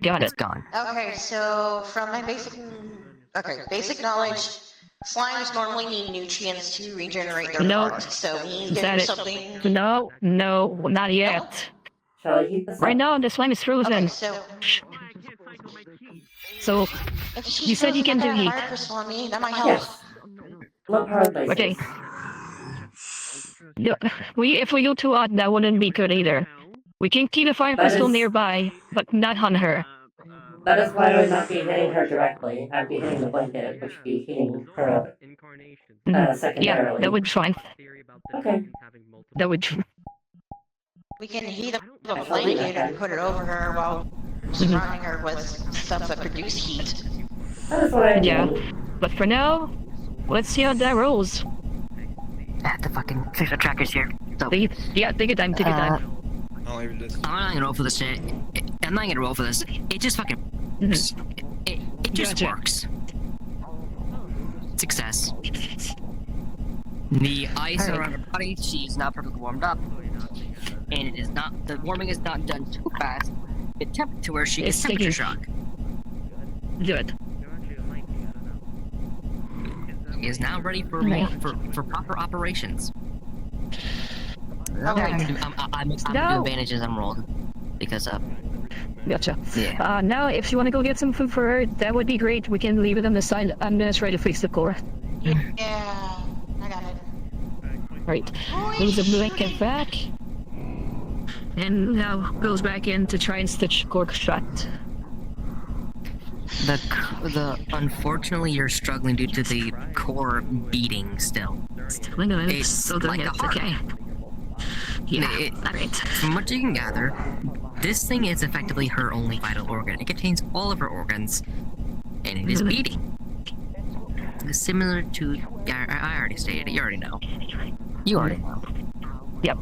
Got It's it. gone. Okay, so from my basic knowledge, slimes normally need nutrients to regenerate their No. parts. So we need to Is give that her it? something. No, not yet. Shall I heat this Right up? now, the slime is frozen. Okay, so So If she you said you can do that heat. fire crystal on me, that might help. Yes. Low powered places. Okay. Yeah, if we go too hot, that wouldn't be good either. We can keep a fire That crystal is- nearby, but not on her. That is why I would not be hitting her directly. I'd be hitting the blanket, which would be hitting her up secondarily. Yeah, that would be fine. Okay. That would. We can heat up a blanket and put it over her while surrounding her with stuff that produce heat. That is what I Yeah, do. but for now, let's see how that rolls. The fucking tracker's here. So, take your time, take your time. I'll this. I'm not gonna roll for this shit. I'm not gonna roll for this. It just fucking works. It just Gotcha. works. Success. The ice around her body, she's not perfectly warmed up. And it is not, the warming is not done too fast. It's tempered to where she gets It's temperature taking- shock. Good. She is now ready for proper operations. Okay. I'm gonna do advantages on rolled. Because Gotcha. Yeah. Now, if you want to go get some food for her, that would be great. We can leave it on the side. I'm gonna try to fix the core. Yeah, I got it. Right. Moves the blanket back. And now goes back in to try and stitch core shut. Unfortunately, you're struggling due to the core beating still. Still doing it. It's Still doing like it. a heart. Okay. Yeah. Alright. From what you can gather, this thing is effectively her only vital organ. It contains all of her organs, and it is beating. Similar to... Yeah, I already stated it. You already know. You already know. Yep.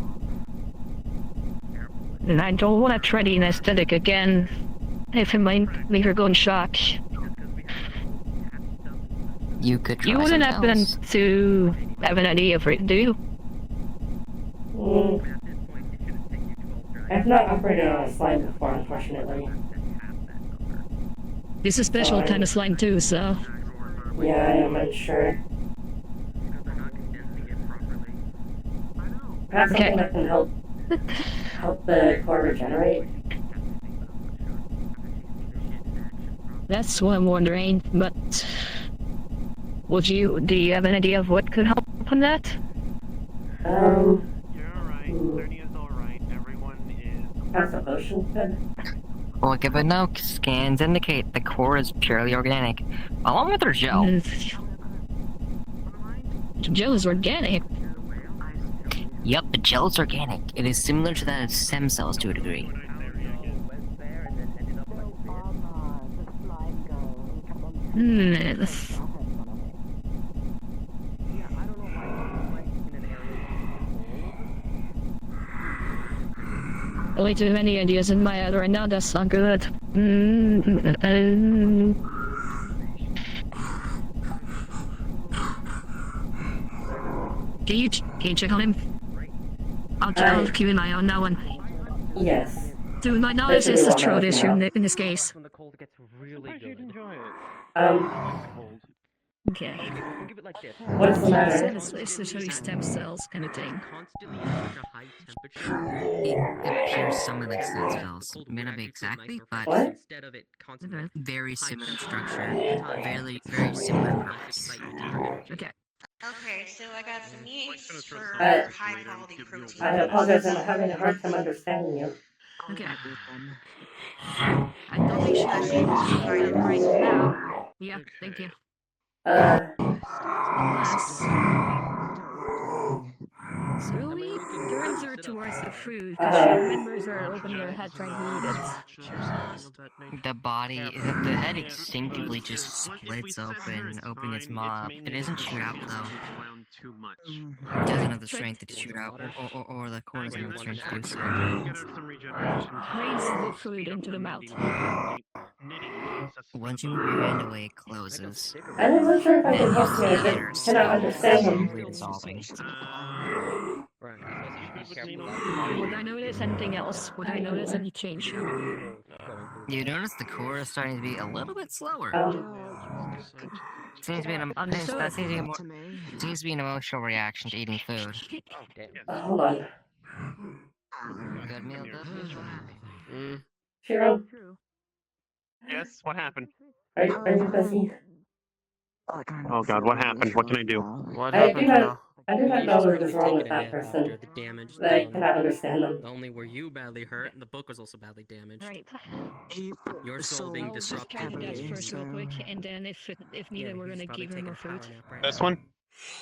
And I don't want to try the anesthetic again. If it might leave her go in shock. You could try You wouldn't something happen else. to have an idea of it, do you? I've not operated on a slime before, unfortunately. This is a special kind of slime too, so... Yeah, I am unsure. Perhaps something that can help the core regenerate. That's what I'm wondering, but... do you have an idea of what could help on that? You're alright. Cerny is alright. Everyone is... Perhaps a potion could? Well, give it no. Scans indicate the core is purely organic, along with her gel. Gel is organic. Yep, the gel is organic. It is similar to that of stem cells to a degree. I way too many ideas in my head right now, that's not good. Can you check on him? I'll keep an eye on that one. Yes. To my knowledge, it's a throat issue in this case. Okay. What's the matter? It's essentially stem cells kind of thing. It appears something like stem cells. May not be exactly, but What? very similar structure, very similar purpose. Okay. Okay, so I got some yeast for Uh, high quality protein. I apologize, I'm having a hard time understanding you. Okay. I don't think she has been provided right now. Yeah, thank you. Slowly turns her towards the food because she remembers her opening her head trying to eat it. The body, the head instinctively just splits open, opening its maw up. It doesn't shoot out though. It doesn't have the strength to shoot out, or the core doesn't have the strength to do so. Raise the food into the mouth. Once you move your hand away, it closes. I'm not sure if I can And help you you, I see inner just cannot understand him. slowly dissolving. Would I notice anything else? Would I notice any change? You notice the core is starting to be a little bit slower. Seems to be seems to be an emotional reaction to eating food. Hold on. Good meal, good food. Shiro? Yes, what happened? Are you busy? Oh god, what happened? What can I do? What I happened do not. now? I do not You know just what probably is wrong with taken a that nap person. after the damage I done. cannot understand them. Not only were you badly hurt, and the book was also badly damaged. Right. Your soul being I'll just try disrupted. the desk means- first real quick, and then if needed, we're you gonna should probably give him take more a food. power nap right This now. one?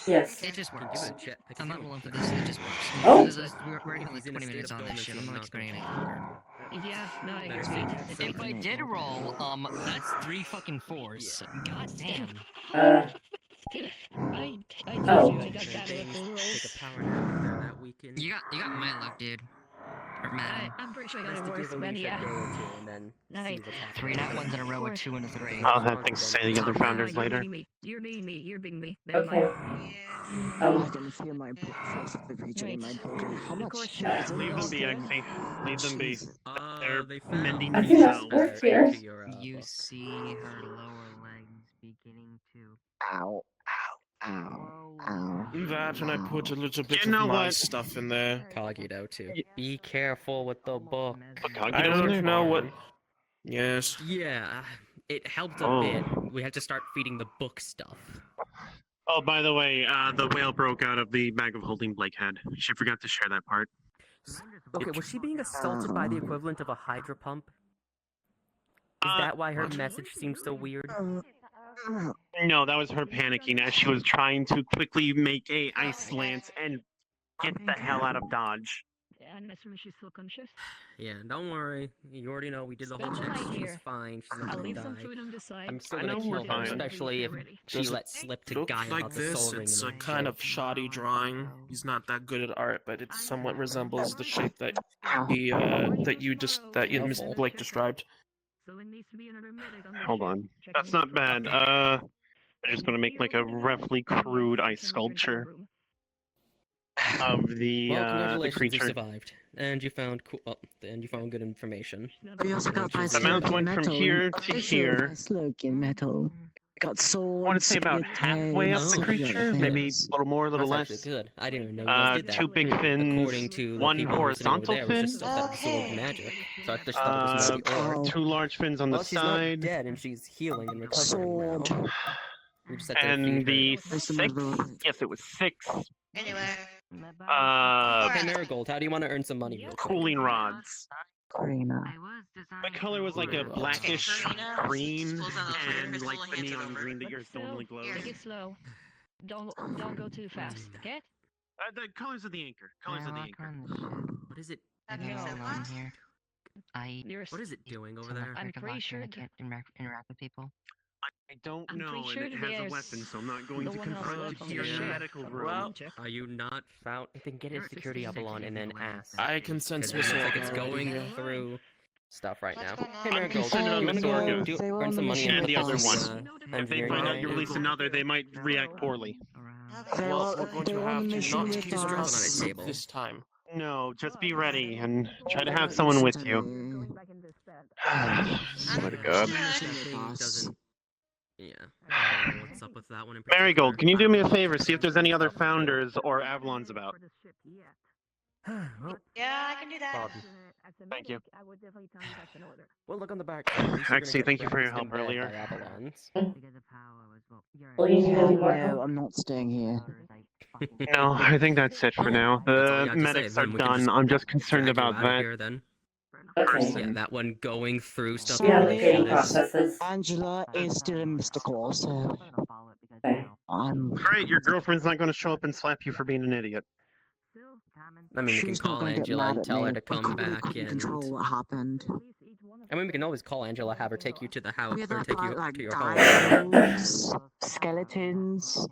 Yes. It just Give works. it a check. I'm not rolling for this. It just works. Oh! We're already like He's in a 20 state minutes of on this dormancy shit. I'm and not not explaining going anything. forward. Yeah, no, I Better agree. save If I did roll, that's 3 fucking 4s. God damn. I told Oh. you I got bad luck with rolls. Take a power nap if they're that weakened. You got my luck, dude. Or man. I'm pretty sure I got Best it to worse, give but Alicia yeah. a day or two and then see what's happening. 3 nat ones in a row with 2 and a 3. I'll have things to say to the other founders You're later. beating me. You're beating me. You're beating me. Never Okay. mind. I can feel my force of the region in my body. How Of much course, is Leave them be, it? Exy. Leave them be. They're They found mending I do not themselves. work here. You see her lower legs beginning to. Ow. Ow. Ow. That, and I put a little bit You know of my what? stuff in there. Cogito too. Be careful with the book. I don't know what. Yes. Yeah, it helped a Oh. bit. We had to start feeding the book stuff. Oh, by the way, the whale broke out of the bag of holding Blake had. She forgot to share that part. Okay, was she being assaulted by the equivalent of a hydro pump? Is that why her message seems so weird? No, that was her panicking as she was trying to quickly make a ice lance and get the hell out of Dodge. And assuming she's still conscious. Yeah, don't worry. You already know we did the whole Spend the check. night She's here. fine. She's not I'll gonna leave die. some food on the side. I'm still I gonna know kill we're her, fine. especially if she Does it lets slip to look Guy like about the this? soul ring It's in a her kind head. of shoddy drawing. He's not that good at art, but it somewhat resembles the shape that Blake described. So it needs to be another medic on the Hold ship. on. Checking That's the not bad. I'm just gonna make like a roughly crude ice sculpture of the Well, congratulations, you creature. survived, and you found and you found good information. We also got my The mouth went from here to here. Slug in metal. Got swords. I want to say about halfway up the creature, maybe a little more, a little That's less. actually good. I didn't even know you guys did that. 2 big fins, According to the 1 people who were sitting over horizontal there, it was fin, just stuff that absorbed magic. So I just thought it was maybe art. 2 large fins on the Well, she's side, not dead, and she's healing and recovering now. We just had to and feed the her. 6. Yes, it was 6. Anyway. Okay, Marigold, how do you want to earn some money? Real quick? Cooling rods. Karina. The color was like a blackish green, and Crystal, like the hand it neon over. green that yours normally glows. Take it slow. Don't go too fast, okay? The colors of the anchor. Colors of the anchor. What is it? Okay, so what? What is it doing over there? I'm pretty sure I can't interact with people. I don't I'm know, pretty sure and it has a there's weapon, so I'm not going the to one else confront left it on the here in the ship. medical room. Well, Are you not found? Then get a security Avalon and then ask. I can sense Because it looks missile like it's going already. through stuff right now. What's Hey, going on? Marigold, Send it on you the wanna go Sorgo. do earn some money And and the put other this, one. If they engineering find out guy? you release another, they might react poorly. Well, we're going to have to not keep Just drop it on a stress table. this time. No, just be ready and try to have someone with you. Swear to God. That thing doesn't. Yeah, I don't know what's up with that one in particular. Marigold, can you do me a favor? See if there's any other founders or Avalons about. Yeah, I can do that. Thank you. Well, look on the back side. At least you're gonna Actually, get thank you for your breakfast help in bed earlier. by Avalons. Well, you need any more No, help? I'm not staying here. No, I think that's it for now. That's all you The have to say, medics are then we can done. just I'm just concerned drag you about out of that here, then. Okay. Yeah, that one going through stuff. Yeah, that the we trading did. processes. Angela is still in Mr. Claus, so Okay. I'm. Great, your girlfriend's not going to show up and slap you for being an idiot. I mean, we can She's not call gonna get Angela mad and at tell her me. to We come couldn't back and. control what happened. I mean, we can always call Angela, have her take you to the house, We or had take you like to your home. diamonds, skeletons.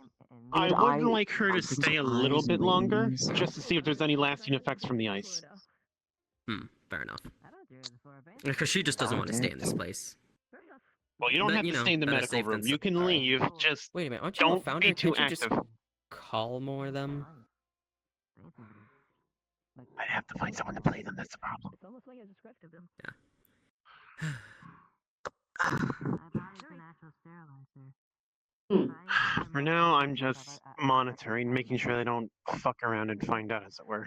I would like her to I think stay a little eyes bit and longer, wings. just to see if there's any lasting effects from the ice. Fair enough. Because she just doesn't want to stay in this place. Well, you don't But, have you to know, stay in the better medical safe than room. You can sorry. leave, just Wait a minute, aren't you a don't founder? be too Can't you just active. call more of them? I'd have to find someone to play them, that's the problem. It's almost like I described them. Yeah. For now, I'm just monitoring, making sure they don't fuck around and find out, as it were.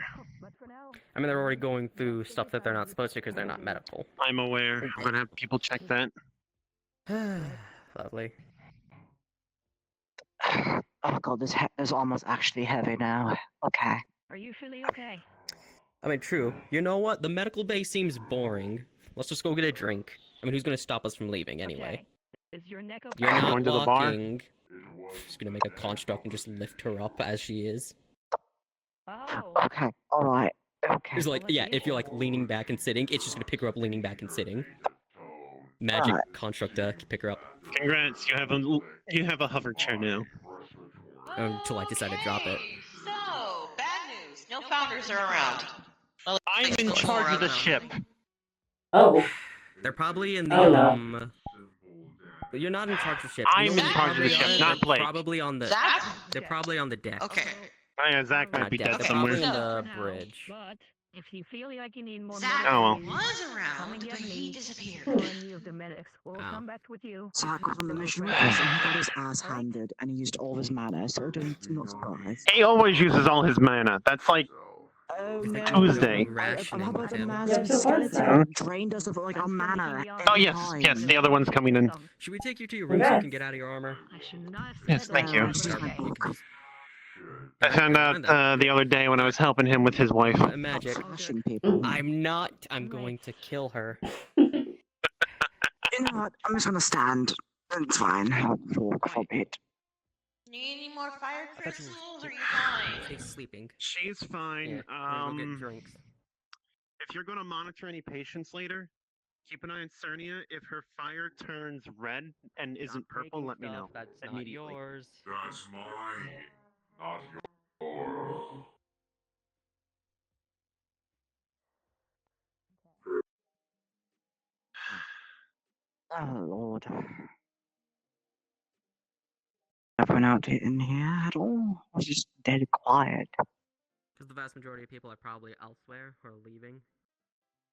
I mean, they're already going through stuff that they're not supposed to because they're not medical. I'm aware. I'm gonna have people check that. Lovely. Oh god, this is almost actually heavy now. Okay. Are you feeling okay? I mean, true. You know what? The medical bay seems boring. Let's just go get a drink. I mean, who's gonna stop us from leaving anyway? Is your neck okay? You're not Going to the bar? walking. Just gonna make a construct and just lift her up as she is. Oh. Okay, alright. Okay. It's like, yeah, if you're like leaning back and sitting, it's just gonna pick her up leaning back and sitting. Magic construct to pick her up. Congrats, you have a hover chair now. Until I decide to drop it. So, bad news. No founders are around. Well, I'm in charge of the ship. Oh. They're probably in the Oh, no. But you're not in charge of the ship. I'm You know in where charge of the they're ship, probably not Blake. Probably on the. Zach? They're probably on the deck. Okay. Oh yeah, Zach might Not be deck. dead They're somewhere. probably in the bridge. But if you feel like you need more Zach Oh, well. was come around, and but get he me. disappeared. Any of the medics will Oh. come back with you. Zach was on the mission with us and he got his ass handed and he used all his mana, so I'm not surprised. He always uses all his mana. That's like Oh You no. think we're Tuesday. rationing How about the him? massive Yeah, so hard, skeleton Zach. drained us of like our mana? Oh every yes, time. yes, the other one's coming in. Should we take you to your room so you can get out of your armor? I should not have Yes, said thank that, you. but Just my okay. book. I found out the other day when I was helping him with his wife. Magic. Smashing people. I'm not. I'm going to kill her. You know what? I'm just gonna stand. It's fine. I'll walk for a bit. Need any more fire I thought you were- crystals, or are you fine? She's sleeping. She's fine. Yeah, we're gonna go get drinks. If you're going to monitor any patients later, keep an eye on Cernia. If her fire turns red and isn't Not purple, taking let me stuff know That's not immediately. yours. That's mine, not yours. Oh lord. Everyone out in here at all? I was just dead quiet. Because the vast majority of people are probably elsewhere or leaving.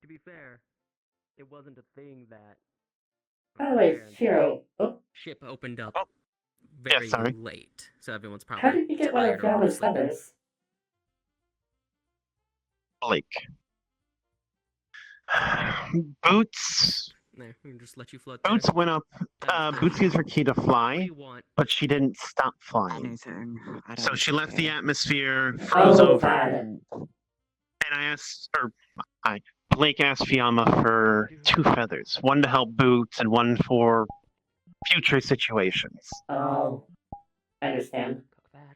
To be fair, it wasn't a thing that. By the way, Fair, Shiro, oh, ship opened up Oh, very sorry. late, so everyone's probably. how did you get one tired of or Fallon's sleeping. feathers? Blake. Boots. There, we can just let you float there. Boots went up. Boots used her key to What do fly, you want? but she didn't stop flying. Anything. I don't So she left the care. atmosphere, froze Oh, over, God. and Blake asked Fiamma for 2 feathers, one to help Boots and one for future situations. Oh, I understand. Cook that.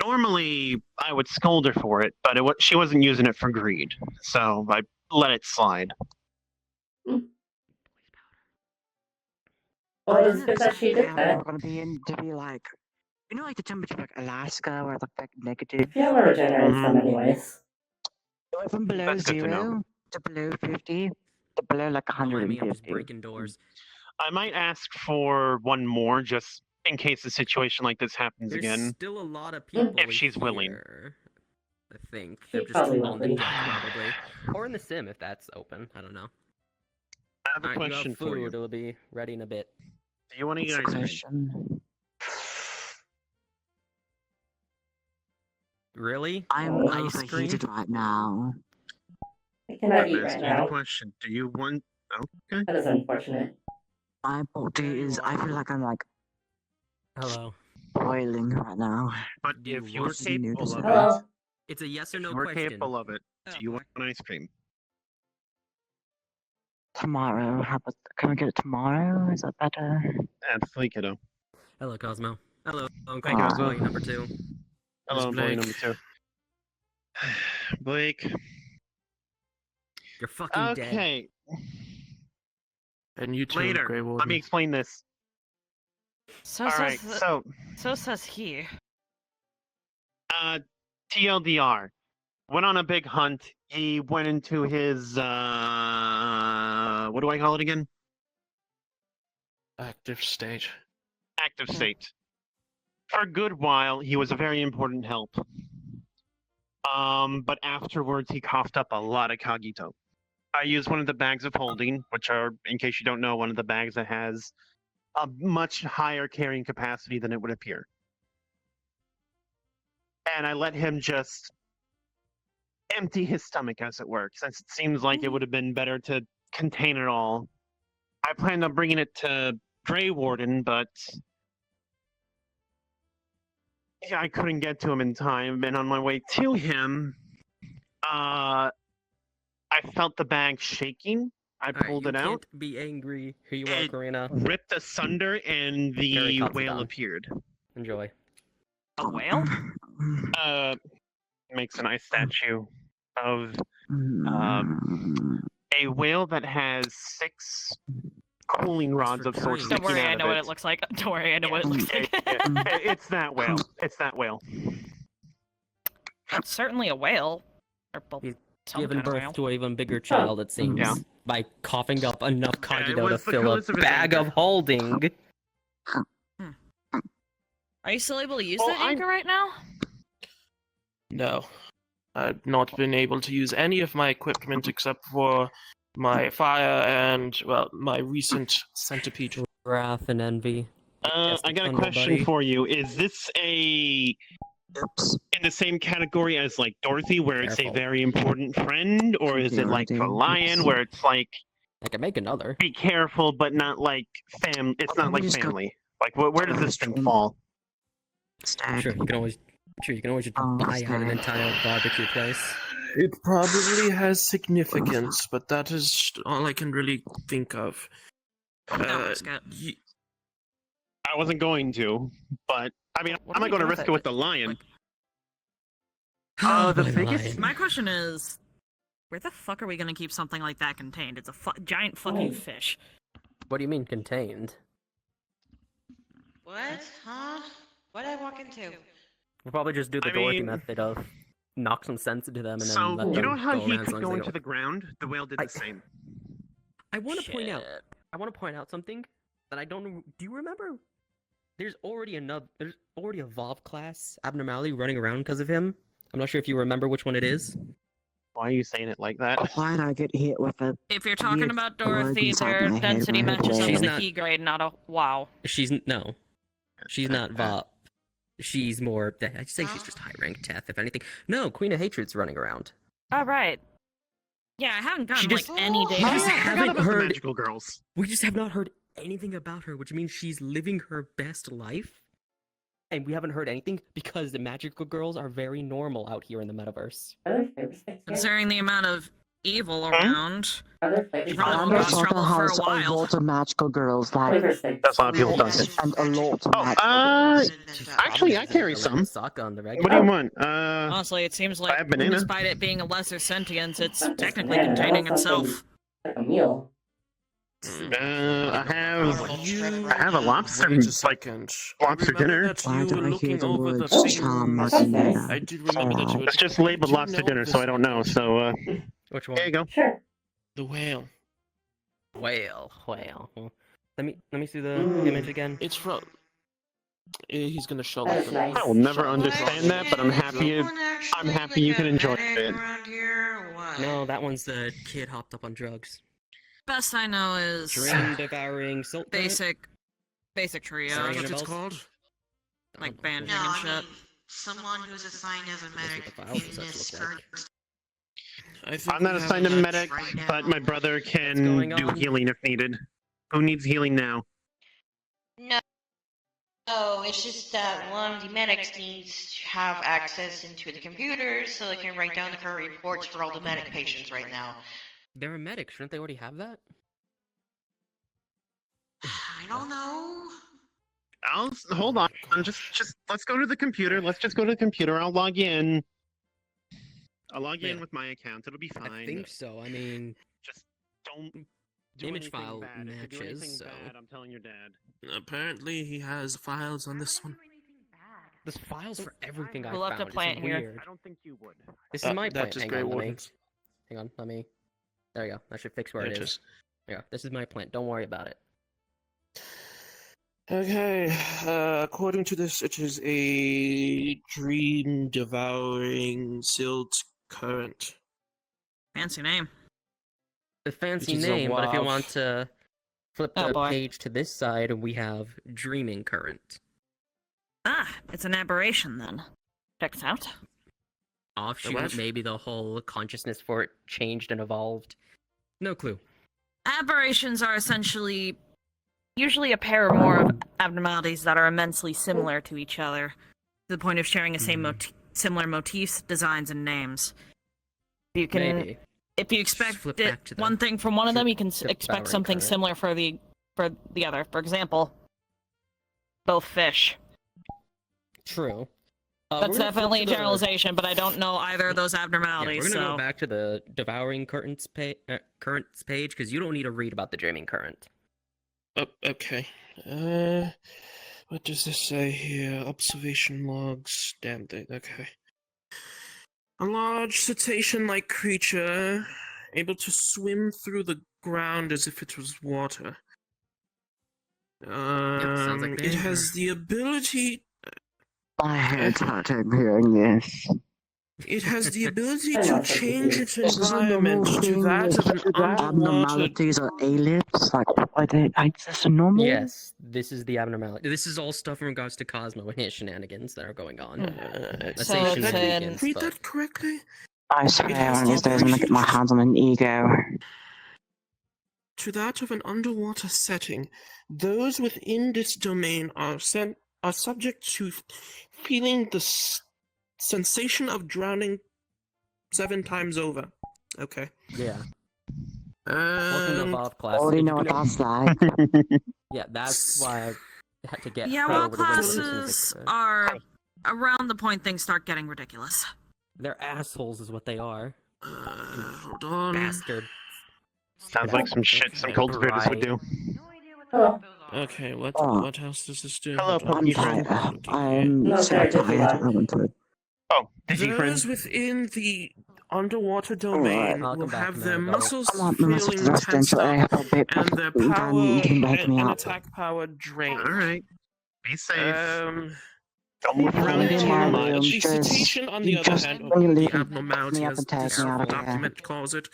Normally, I would scold her for it, but she wasn't using it for greed, so I let it slide. Well, I it's didn't good that she did expect that. we're gonna be in to be like, you know, like the temperature of like Alaska, where it's like negative. Fiamma regenerates them anyways. It went from below That's good to know. 0 to below 50 to below like Don't mind me, I'm just 150. breaking doors. I might ask for one more, just in case a situation like this happens There's again. still a lot of people If she's willing. here, I think. She They're just probably on will the be. deck, probably. Or in the sim, if that's open. I don't know. I have a Alright, you question have for food. you. It'll be ready in a bit. Do you want to eat What's the ice cream? question? Really? I'm Ice overheated cream? right now. I cannot I'm eat right asking you now. the question. Do you want? Okay. That is unfortunate. My body is. I feel like I'm like Hello. boiling right now. But Do you if you were want capable of it, Hello? It's a yes or if no you were question. capable of it, do you want ice cream? Tomorrow. How about? Can we get it tomorrow? Is that better? Absolutely, kiddo. Hello, Cosmo. Hello, Hey, Uncle. Cosmo. Employee number 2. Hello, employee Blake. number 2. Blake. You're fucking dead. Okay. And you too, Later. Grey Warden. Let me explain this. So All says right. So, so says he. TLDR. Went on a big hunt. He went into his what do I call it again? Active state. Active state. For a good while, he was a very important help. But afterwards, he coughed up a lot of Kagito. I used one of the bags of holding, which are, in case you don't know, one of the bags that has a much higher carrying capacity than it would appear. And I let him just empty his stomach, as it were, since it seems like it would have been better to contain it all I planned on bringing it to Grey Warden, but yeah, I couldn't get to him in time. And on my way to him, I felt the bag shaking. I pulled it out. You can't be angry. Here you are, Karina. Ripped asunder, and the whale Katsudan. appeared. Enjoy. A whale? Makes a nice statue of a whale that has 6 cooling rods of sorts Don't sticking worry, out I of know what it. it looks like. Don't worry, I know what it looks like. It's that whale. It's that whale. It's certainly a whale. Or some Given kind of birth whale. to an even bigger child, it seems, Yeah. by coughing up enough cogito to was the fill a coolest of his bag anchor. of holding. Are you still able to use Oh, that anchor right now? No. I've not been able to use any of my equipment except for my fire and, well, my recent centipede. Wrath and envy. I got a question for you. Is this in the same category as like Dorothy, where it's a very important friend, or is it like the lion, where it's like I can make another. Be careful, but not like It's not like family. Like, where does this thing fall? Sure, you can always just buy out an entire barbecue place. It probably has significance, but that is all I can really think of. I wasn't going to, but I mean, I'm not going to risk it with the lion. Oh, the biggest. My question is, where the fuck are we gonna keep something like that contained? It's a giant fucking fish. What do you mean contained? What? Huh? What did I walk into? We'll probably just do the Dorothy method of knock some sense into them and then So let them you know how go he around as could long go as they into don't- the ground? The whale did the same. I want to point out. I want to point out something that I don't know. Do you remember? There's already a Vav class abnormality running around because of him. I'm not sure if you remember which one it is. Why are you saying it like that? Why'd I get hit with a... If you're talking weird about word Dorothy, inside their my head density when I heard matches up whale? with a not- key grade, not a wow. She's no. She's not Vav. She's more. I'd say she's just high ranked Teth, if anything. No, Queen of Hatred's running around. All right. Yeah, I haven't gotten just- like any We data. just haven't heard. Magical girls. We just have not heard anything about her, which means she's living her best life. And we haven't heard anything because the magical girls are very normal out here in the metaverse. Considering the amount of evil around, you probably won't Amber cause Soccer trouble for a has a while. lot of magical girls that... That's a lot of people don't. And a lot of magical Actually, I carry some. On the What do you want? Honestly, it seems like, have banana. despite it being a lesser sentience, it's technically containing itself. Like a meal. I have a lobster, lobster dinner. Why do I hear the word thing. charm? I did remember that you It's just labeled lobster dinner, so I don't know. So, Which one? there you go. Sure. The whale. Whale. Let me see the image again. It's from. He's gonna show That's nice. I will never understand that, but I'm happy. I'm happy you can enjoy it. No, that one's the kid hopped up on drugs. Best I know is Dream devouring silt. basic trio. Sorry, That's what it's Annabelle? called. Like bandaging No, and I shit. mean, someone who's assigned as a medic what the files in and such this look like. current I'm not assigned a medic, but my brother can going do on? healing if needed. Who needs healing now? No, it's just that one of the medics needs to have access into the computers so they can write down the current reports for all the medic patients right now. They're a medic. Shouldn't they already have that? I don't know. Hold on. Just let's go to the computer. Let's just go to the computer. I'll log in. I'll log in with my account. It'll be fine. I think so. I mean, just don't do image anything file bad. If you do anything matches. So bad, I'm telling your dad. Apparently, he has files on this one. there's files for everything I Pull up found. the plant it's here. weird. I don't think you would. This is my That plant. is Hang Grey on, let me. Wardens. Hang on, let me. There you go. That should fix where There it it is. is. Yeah, this is my plant. Don't worry about it. Okay, according to this, it is a dream-devouring silt current. Fancy name. The fancy Which is a name, but if you WAV. want to flip Oh, the boy. page to this side, we have dreaming current. Ah, it's an aberration then. Checks out. Offshoot, what? maybe the whole consciousness for it changed and evolved. No clue. Aberrations are essentially usually a pair or more of abnormalities that are immensely similar to each other, to the point of sharing the similar motifs, designs, and names. You can, Maybe. if you expect flip back to the one thing from one of them, you can expect devouring something current. similar for the other. For example, both fish. True. That's we're gonna flip definitely a to the- generalization, but I don't know either of those Yeah, abnormalities. we're gonna so go back to the devouring currents page because you don't need to read about the dreaming current. Oh, okay. What does this say here? Observation logs. Damn thing. Okay. A large cetacean-like creature, able to swim through the ground as if it was water. sounds like It behavior. has the ability. My head's hurting hearing this. It has the ability I'm to also change confused. its Is this a normal environment to thing? that of an underwater. Abnormalities or ellipse? Like, are they? Is this a normal? Yes, this is the abnormality. This is all stuff in regards to Cosmo and his shenanigans that are going on. I So say it's shenanigans, Read but that correctly? I swear, It has one of the these days I'm gonna get my ability hands on an ego. to that of an underwater setting. Those within this domain are subject to feeling the sensation of drowning 7 times over. Okay. yeah. Welcome to Evolve class. Already If know you what know- that's like. Yeah, that's why I had to get yeah, her well, over the window as soon as I classes could. are around the point things start getting ridiculous. They're assholes, is what they are. Hold on. Bastard. Sounds like some shit some cultivators would do. Hello. Okay, what Oh. what else does this do? Hello, Hold on. I'm tired. I'm No, so sorry, just tired. relax. I want to. Oh, dizzy friend. Those within the underwater Alright. domain Welcome will back, have their Maribel. muscles I want my muscles feeling to tensed residential area up for a bit, and but their then power you can wake me and up. attack power drained. Alright. Be safe. Don't move I'm around in too my much. room. The Just, cetacean, on the other just hand, when you or leave, the pick abnormality, me up as and take this me out of here. document calls it,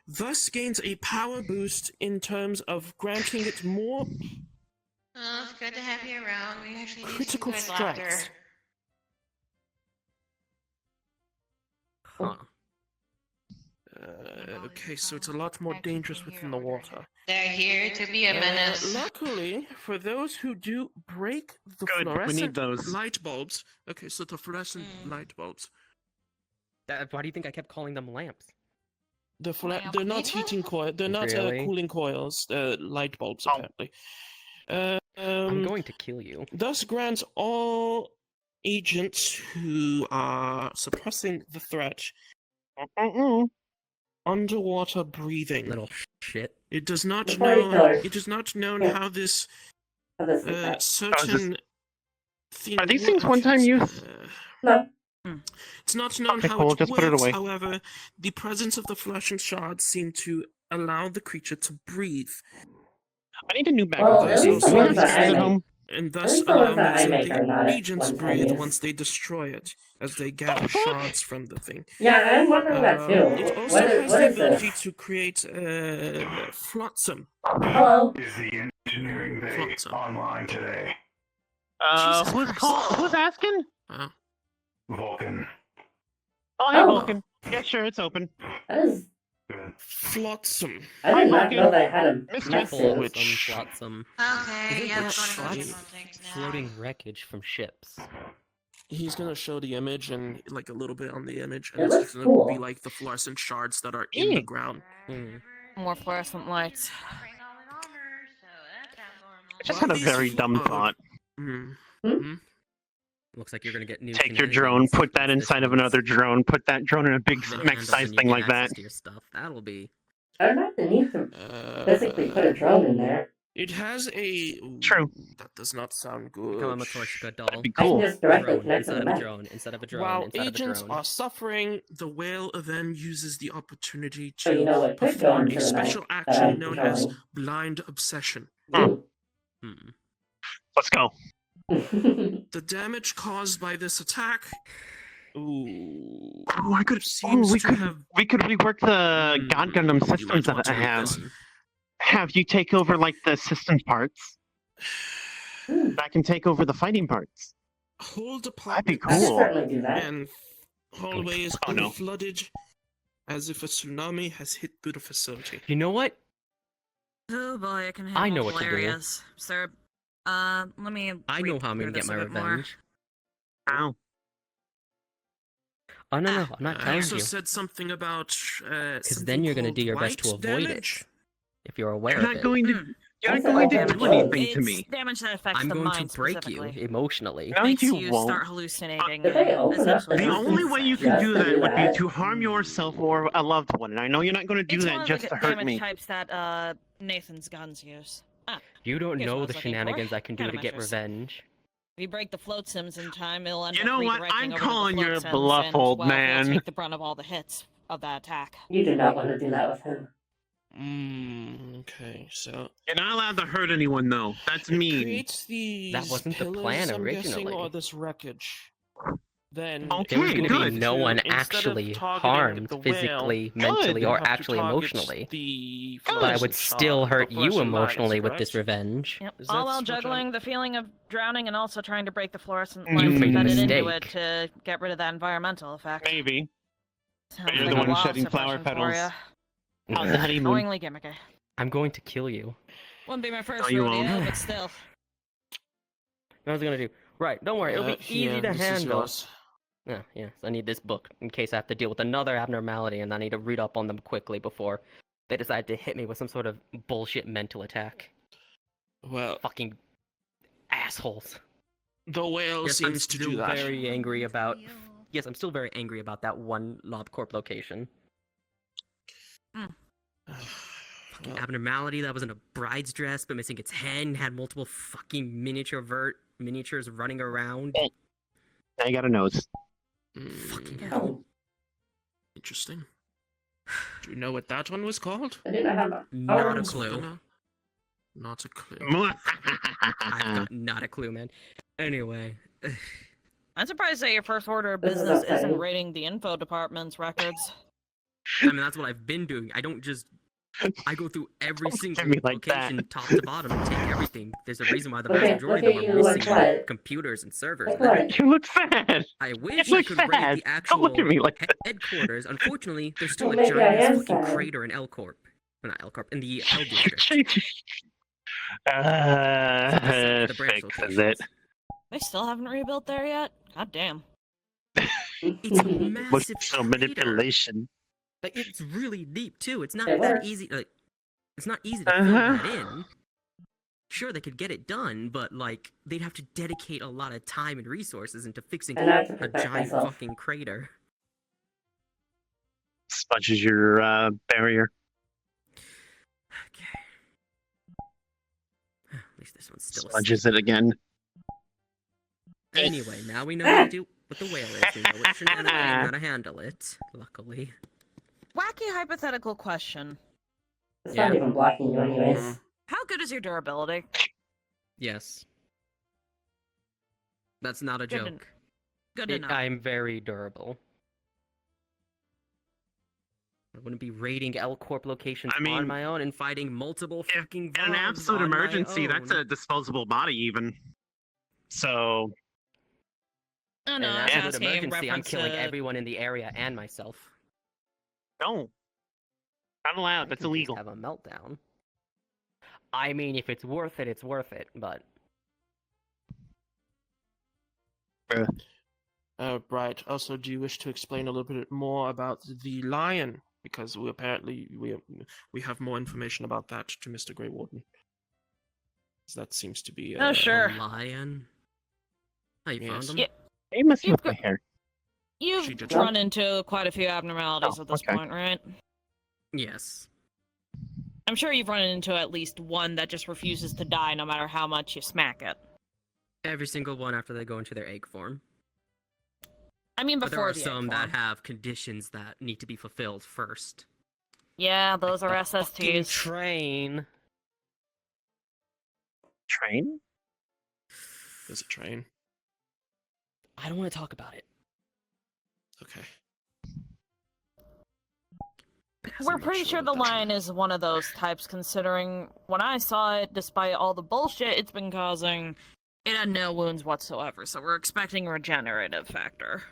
thus gains a power boost in terms of granting it more Oh, it's good to have you around. We actually need some critical good laughter. strikes. Huh. Okay, so it's a lot more dangerous within the water. They're here to be a menace. Luckily, for those who do break the Good, we need fluorescent those. light bulbs. Okay, so the fluorescent light bulbs. Why do you think I kept calling them lamps? They're not heating coil. They're not Really? cooling coils. Light bulbs, apparently. I'm going to kill you. Thus grants all agents who are suppressing the threat underwater breathing. Little shit. It does not Before you know. kill her. It is not known Yeah. how this How does it work? certain thing. Are these things works. one-time use? No. It's not known Okay, how cool, it just works. put it away. However, the presence of the fluorescent shards seem to allow the creature to breathe. I need a new bag Well, of at those. least the Do we ones have that spares I at make. home? And At thus least the ones allowing that I some of make are not the at agents one-time breathe use. once they destroy it, as they gather shards from the thing. Yeah, I'm wondering that too. It also What has is the this? ability to create flotsam. Hello. Is the engineering bay Flotsam. online today? Who's asking? Vulcan. Oh, hey, Oh. Vulcan. Yeah, sure, it's open. That is. Flotsam. I did not Vulcan. know they had a Mr. mech suit. Which- Flotsam. Okay, Isn't yeah, I'm which going to go do flotsam? some things now. Floating wreckage from ships. He's gonna show the image and like a little bit on the image, and It it's looks gonna cool. be like the fluorescent shards that are in the ground. More fluorescent lights. I just had a very dumb thought. Looks like you're gonna get new. Take your drone, put that inside of another drone, put that drone in a big mech-sized thing like that. Your stuff. That'll be. I don't have the need to physically put a drone in there. It has a. True. That does not sound good. Become a Matryoshka doll. That'd be cool. I can just directly Drone connect to inside the of a mech. drone. Instead of a drone. While inside agents of a drone. are suffering, the whale then uses the opportunity So to you know what could go perform into a the special mech that I'm action known as controlling. blind obsession. Ooh. Let's go. The damage caused by this attack. Ooh. Oh, I could. Seems we to could. have. We could rework the God Gundam systems that I have. Have you take over like the systems parts. I can take over the fighting parts. Whole That'd be departments cool. certainly do that. and hallways Oh, are no. flooded as if a tsunami has hit through the facility. You know what? Oh boy, I can hit I know multiple what to do. areas. Sir, let me I know how I'm gonna read get this my a bit more. revenge. Ow. Oh no, I'm not I telling also you. said something about Because then you're gonna do your best to avoid damage. it. If you're aware You're of not it. going to. You're not That's going to damage. do anything to It's me. damage that affects I'm the going to mind break you specifically. emotionally. No, Makes you you won't. start hallucinating. Did they and open up the essentially The lose only way you can Just do to do that would be that? to harm yourself or a loved one, and I know you're not going to do It's that one of just the to hurt damage me. types that Nathan's guns use. You don't Here's what I know was the looking for. shenanigans I can do to get Countermeasures. revenge. If you break the float sims in time, it'll end You up know what? redirecting I'm over calling to the your float sims, bluff, and, old well, man. they'll take the brunt of all the hits of that attack. You do not want to do that with him. Okay, so You're not allowed to hurt anyone, though. That's mean. creates these That wasn't the pillars, plan I'm guessing, originally. or this wreckage. Then Okay, There was going to be good. no one instead of actually targeting harmed the whale, physically, mentally, Good. or have to actually target emotionally. the But I flesh would and still shard- hurt the you flesh and emotionally lines, with this correct? revenge. Yep. Is All that while what juggling the feeling of drowning and also trying to break the fluorescent You lights made a embedded into it mistake. to get rid of that environmental effect. Maybe. Sounds You're like the a one wild shedding flower suppression for petals. ya. How's the honeymoon? Knowingly gimmicky. I'm going to kill you. Wouldn't be my No, first you rodeo, won't. but still. What was I going to do? Right, don't worry, it'll be easy Yeah, to this is handle. yours. Yeah, yes, I need this book in case I have to deal with another abnormality and I need to read up on them quickly before they decide to hit me with some sort of bullshit mental attack. Well, Fucking assholes. the whale Yes, I'm seems to still do that. very angry about. Yes, I'm still very angry about that one LobCorp location. Fucking abnormality that was in a bride's dress but missing its head and had multiple fucking miniatures running around. I got a nose. Fucking Oh. Interesting. Do you know what that one was called? I didn't have Not a clue. Not a clue. I've got not a clue, man. Anyway. I'm surprised that your first order of This is business okay. isn't raiding the info department's records. I mean, that's what I've been doing. I don't just. I go through every single me like location, that. top to bottom, and take everything. There's a reason why the Look vast at- majority look of at them you, are like missing what? computers and servers. Like and what? everything. You look sad. I wish You I look could sad. raid the Don't actual look at me like that. headquarters. Unfortunately, there's still Well, a maybe I giant am fucking sad. crater in L Corp. Well, not L Corp, in the L district. The branch Fixes it. locations. They still haven't rebuilt there yet? God damn. It's a Look massive so crater. manipulation. Like, it's really deep too. It's not It that works. easy. Like, it's not easy to fill that in. Sure, they could get it done, but like they'd have to dedicate a lot of time and resources into fixing And I have to a protect giant myself. fucking crater. Smudges your barrier. Okay. At least this one's still Smudges it again. Anyway, now we know how to do what the whale is. We know what shenanigans and how to handle it. Luckily. Wacky hypothetical question. It's Yeah. not even blocking you anyways. How good is your durability? Yes. That's not a Good to- joke. Good to know. I'm very durable. I wouldn't be raiding L Corp locations I mean, on my own and fighting multiple fucking In an Vlogs absolute on my emergency, that's own. a disposable body, even. So. Oh In no, an I was absolute asking in emergency, I'm reference killing to... everyone in the area and myself. No. Not allowed. I That's can just illegal. have a meltdown. I mean, if it's worth it, it's worth it, but... Right. Also, do you wish to explain a little bit more about the lion? Because we apparently we have more information about that to Mr. Grey Warden. So that seems to be Oh, sure. A lion? Oh, you found Yes. him? Yeah. Hey, messing You've with my hair. You've She did. run into quite a few abnormalities Oh, at this okay. point, right? Yes. I'm sure you've run into at least one that just refuses to die no matter how much you smack it. Every single one after they go into their egg form. I mean, But there before are the some egg that form. have conditions that need to be fulfilled first. Yeah, those are Like the fucking SSTs. train. Train? There's a train. I don't want to talk about it. Okay. We're pretty sure the lion is one of those types, considering when I saw it, despite all the bullshit it's been causing, it had no wounds whatsoever, so we're expecting a regenerative factor.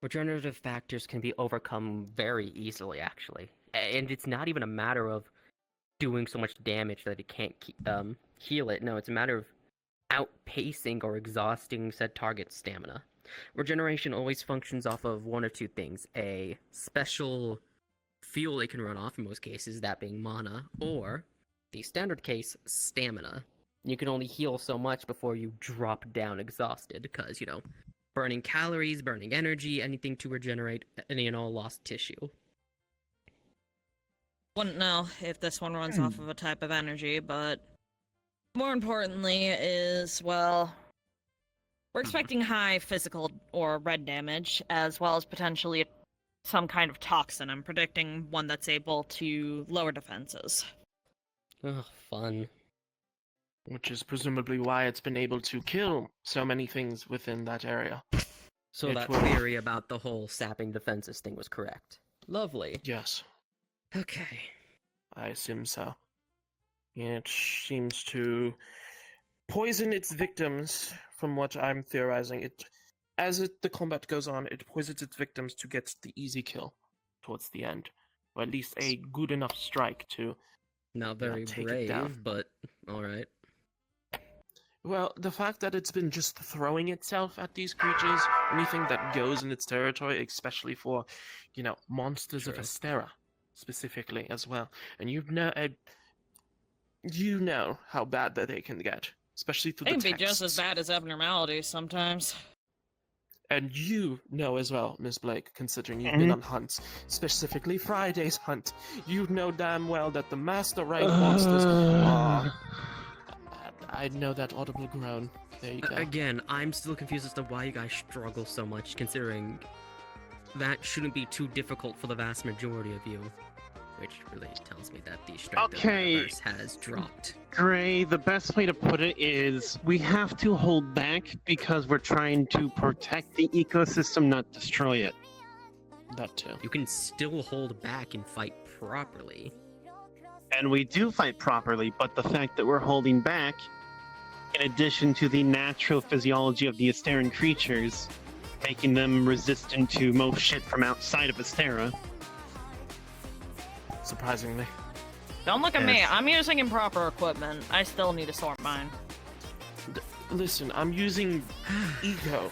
Regenerative factors can be overcome very easily, actually. And it's not even a matter of doing so much damage that it can't heal it. No, it's a matter of outpacing or exhausting said target's stamina. Regeneration always functions off of one or two things: a special fuel it can run off, in most cases, that being mana, or the standard case, stamina. You can only heal so much before you drop down exhausted, because, you know, burning calories, burning energy, anything to regenerate any and all lost tissue. Wouldn't know if this one runs off of a type of energy, but more importantly is, well, we're expecting high physical or red damage, as well as potentially some kind of toxin. I'm predicting one that's able to lower defenses. Ugh, fun. Which is presumably why it's been able to kill so many things within that area. So It that will- theory about the whole sapping defenses thing was correct. Lovely. Yes. Okay. I assume so. It seems to poison its victims, from what I'm theorizing. The combat goes on, it poisons its victims to get the easy kill towards the end. Or at least a good enough strike to Not very take it down. brave, but alright. Well, the fact that it's been just throwing itself at these creatures, anything that goes in its territory, especially for, you know, monsters of Astera, specifically as well. And you know how bad that they can get, especially through They the can be just as texts. bad as abnormalities sometimes. And you know as well, Miss Blake, considering you've been on hunts, specifically Friday's hunt, you know damn well that the master rank monsters are... I know that audible groan. There you go. Again, I'm still confused as to why you guys struggle so much, considering that shouldn't be too difficult for the vast majority of you. Which really tells me that the strength of the universe has dropped. Gray, the best way to put it is we have to hold back because we're trying to protect the ecosystem, not destroy it. That too. You can still hold back and fight properly. And we do fight properly, but the fact that we're holding back, in addition to the natural physiology of the Asteran creatures, making them resistant to most shit from outside of Astera. Surprisingly. Don't look at me. Yes. I'm using improper equipment. I still need to sort mine. Listen, I'm using ego.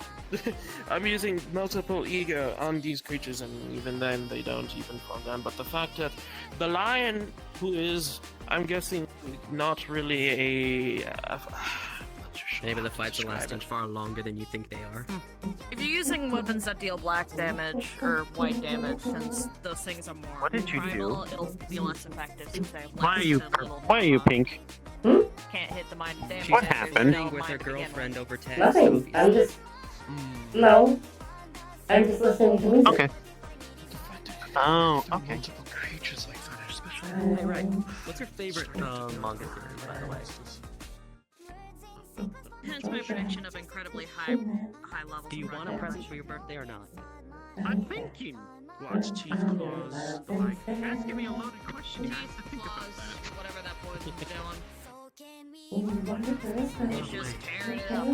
I'm using multiple ego on these creatures, and even then they don't even fall down. But the fact that the lion, who is, I'm guessing, not really a Maybe the fights are lasting far longer than you think they are. If you're using weapons that deal black damage or white damage, since those things are more What did you primal, do? it'll be less effective since they have Why are less you? to little Why are you pink? can't hit the mind damage. What if there's happened? no With her mind to begin girlfriend over text. Nothing. I'm just. No. I'm just listening to music. Okay. Oh, okay. Multiple creatures like that, especially. Hey, right. What's your favorite manga series, by the way? Hence my prediction of incredibly high levels. Do you of want a red present damage. for your birthday or not? I'm thinking. Watch Chief Claws. Like, asking me a loaded question. You have to think about that. Whatever that poison's Wonderful. doing. He's just tearing it up.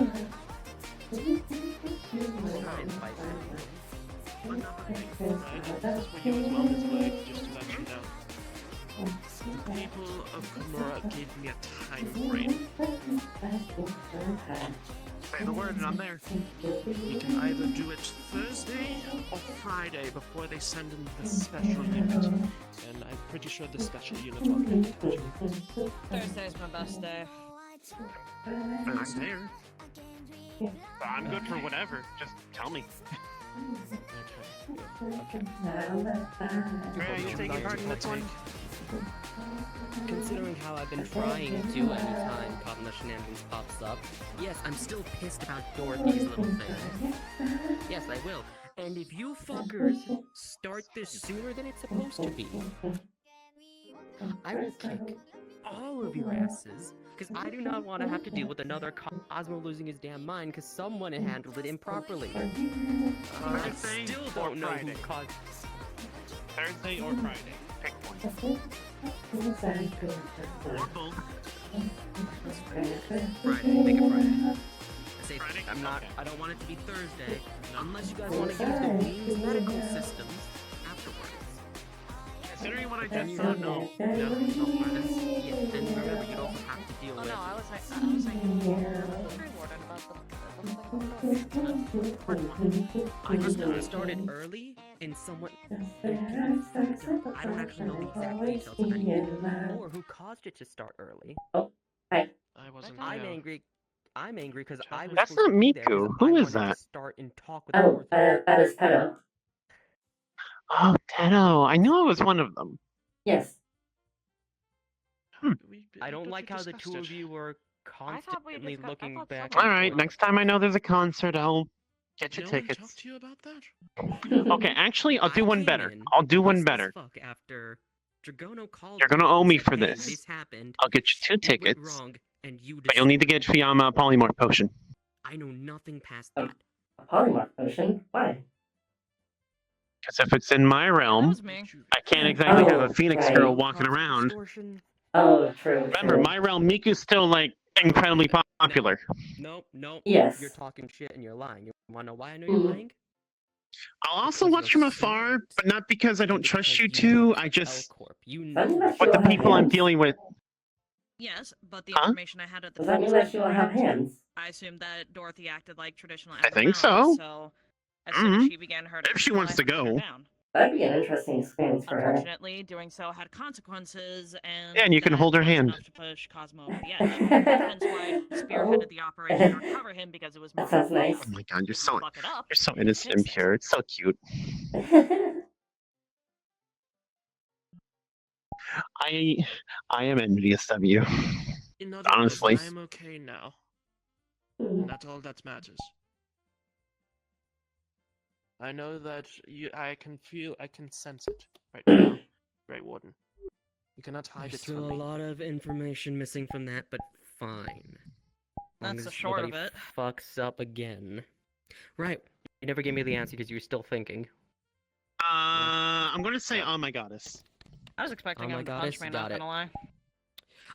Another thing, right? This is for you as well, Miss Blake, just to let you know. The people of Komura gave me a time frame. Say the word and I'm there. We can either do it Thursday or Friday before they send in the special unit. And I'm pretty sure the special unit will be it. Thursday's my best day. I'm there. I'm good for whatever. Just tell me. Okay. Gray, are you taking part in this one? Considering how I've been trying to anytime Cotton Shenanigans pops up, yes, I'm still pissed about Dorothy's little thing. Yes, I will. And if you fuckers start this sooner than it's supposed to be, I will kick all of your asses, because I do not want to have to deal with another Cosmo losing his damn mind because someone handled it improperly. I Thursday still or don't know who Friday? caused... Thursday or Friday? Pick one. Or both. Friday, make it Friday. I say Friday? I'm not. Okay. I don't want it to be Thursday, unless you guys want to use the Queen's medical systems afterwards. Considering what I And just you saw, don't no. know. No, no plan. Yeah, and remember, you'd also have to deal Oh with. no, I was like, Trey Warden about I just know it started early, and someone. And I don't actually know the exact details of any of it, or who caused it to start early. Oh, hi. I wasn't. I'm yeah. angry. I'm angry because I was That's supposed not to be there because Miku. Who I is wanted to that? start and talk with Oh, Dorothy. that is Pedo. Oh, Tenno. I knew it was one of them. Yes. I don't like how the two of you were constantly looking back. All right, next time I know there's a concert, I'll get you No one tickets. talked to you about that? Okay, actually, I'll do one came better. in I'll do one pissed as better. fuck after Dragono called You're gonna me owe and me said, for "Hey, this. this happened. I'll get you 2 What went tickets, wrong, and you but you'll need to get Fiamma a polymorph potion. I know nothing past that. A polymorph potion? Why? Because if it's in my realm, was me. I can't exactly have Oh, a Phoenix right. girl walking around. Oh, true. Remember, my realm, Miku's still like incredibly popular. Nope. Yes. You're talking shit and you're lying. You wanna know why I know you're lying? I'll also Because watch you're from afar, but not because I don't trust you to. I just You Does that mean that what she the will have people I'm hands? dealing with. Yes, but the Huh? information I had at the Does time that mean was that she will have incorrect. hands? I assumed that Dorothy acted like traditional I think abnormalities, so. as soon as she began hurting If she people, wants I to had put her go. down. That'd be an interesting experience for her. Unfortunately, doing so had consequences, and Yeah, and you can that hold her was hand. enough to push Cosmo over the edge. Hence why I spearheaded the operation to recover him because it was more That sounds nice. Oh my god, you're so fuck it up. innocent and pure. It's so cute. I am envious of you. In other Honestly. words, I am okay now. And that's all that matters. I know that I can sense it right now, Grey Warden. You cannot hide There's it from still a me. lot of information missing from that, but fine. Long That's the as short of nobody it. fucks up again. Right. You never gave me the answer because you were still thinking. I'm gonna say, oh my goddess. I was expecting Oh my him to goddess, punch me, got not it. gonna lie.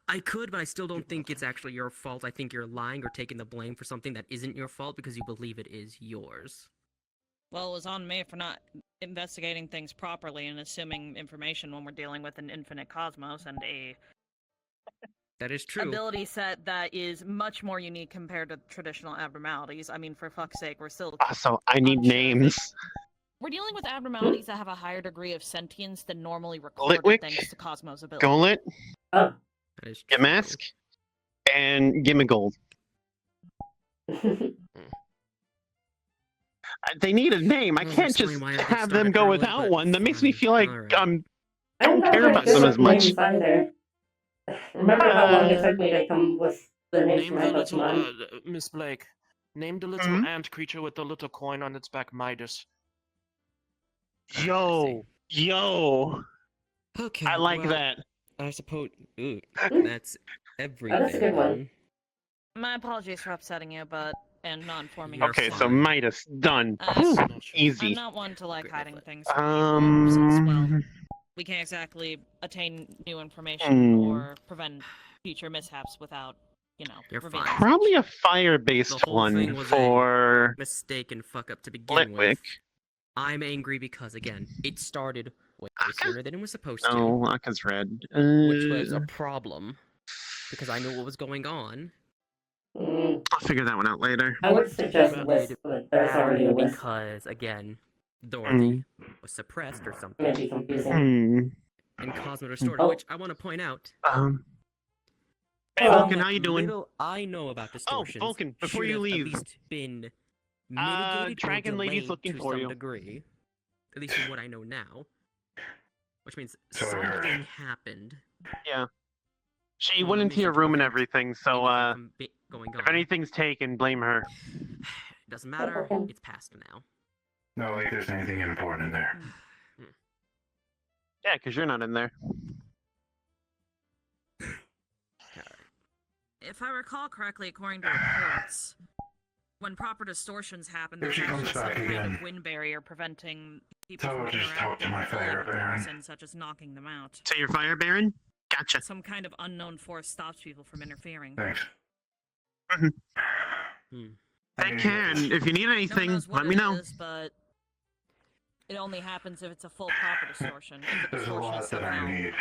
I could, but I still don't think it's actually your fault. I think you're lying or taking the blame for something that isn't your fault because you believe it is yours. Well, it was on me for not investigating things properly and assuming information when we're dealing with an infinite cosmos and a That is true. ability set that is much more unique compared to traditional abnormalities. I mean, for fuck's sake, we're still Also, I need names. we're dealing with abnormalities that have a higher degree of sentience than normally recorded Litwick, thanks to Cosmos' ability. Golet, Oh. Gamask, and Gimmigold. They need a name. I Well, can't explain just why I did have start them it go early, without but one. That makes me fine. feel like Alright. don't I'm not care very about good them with as much. names either. Remember how long it took me to come with the names Name for my the little, Pokemon? Miss Blake. Name the little ant creature with the little coin on its back, Midas. Yo. Okay, I like well, that. I suppose. Ooh, that's everything. That's a good one. then. My apologies for upsetting you, but and not informing You're you. Okay, so fine. Midas done. I'm Easy. not one to like hiding things from people, since, well, we can't exactly attain new information or prevent future mishaps without, You're revealing. fine. Probably a The fire-based whole thing one was for a mistake and fuck up to begin Litwick. with. I'm angry because, again, it started way sooner than it was supposed to. No, Aka's red. Which was a problem, because I knew what was going on. I'll figure that one out later. I would suggest It Wisp, but there's already a Wisp. because, again, Dorothy was suppressed or something. Might be confusing. And Cosmo distorted, which I want to point out. Hey, Vulcan, how you doing? Little I know about distortions. Vulcan, before should you have leave. at least been mitigated Dragon or Lady's delayed looking to for some you. degree. At least from what I know now. Which means So I heard. something happened. Yeah. She Well, went it into means your to room and prevent everything, so anything from going on. if anything's taken, blame her. Doesn't matter. It's past now. Not like there's anything important in there. Yeah, because you're not in there. If I recall correctly, according to reports, when proper distortions happen, If there's she comes actually some back kind again, of wind barrier preventing people tell from her to just talk to interacting my fully fire with the baron. person, such as knocking them out. So you're Fire Baron? Gotcha. Some kind of unknown force stops people from interfering. Thanks. Take care, and if you need No one anything, knows what let me it know. is, but It only happens if it's a full proper distortion. If the There's a distortion is lot that I somehow need.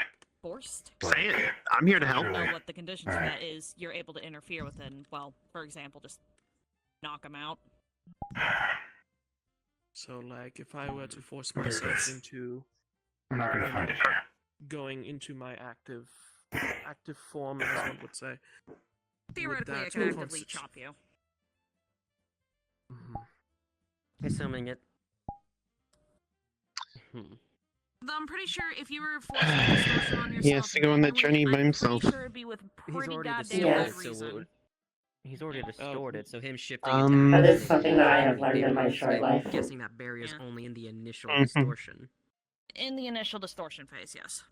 forced. Say it. I'm here to help. Know what the conditions for Alright. that is, you're able to interfere with it. And, well, for example, just knock them out. So, like, if I were to force myself into I'm not gonna find it here. going into my active form, as one would say. Theoretically, I that can actively consti- chop you. Assuming it. Though I'm pretty sure if you were forcing a distortion on yourself, He has to go on that journey by himself. I'm pretty sure it'd be with He's pretty already goddamn distorted, good so reason. he's already distorted, so him shifting That is something that I have learned in my short I'm life. guessing that barrier's only in the initial Mhm. distortion. In the initial distortion phase, yes.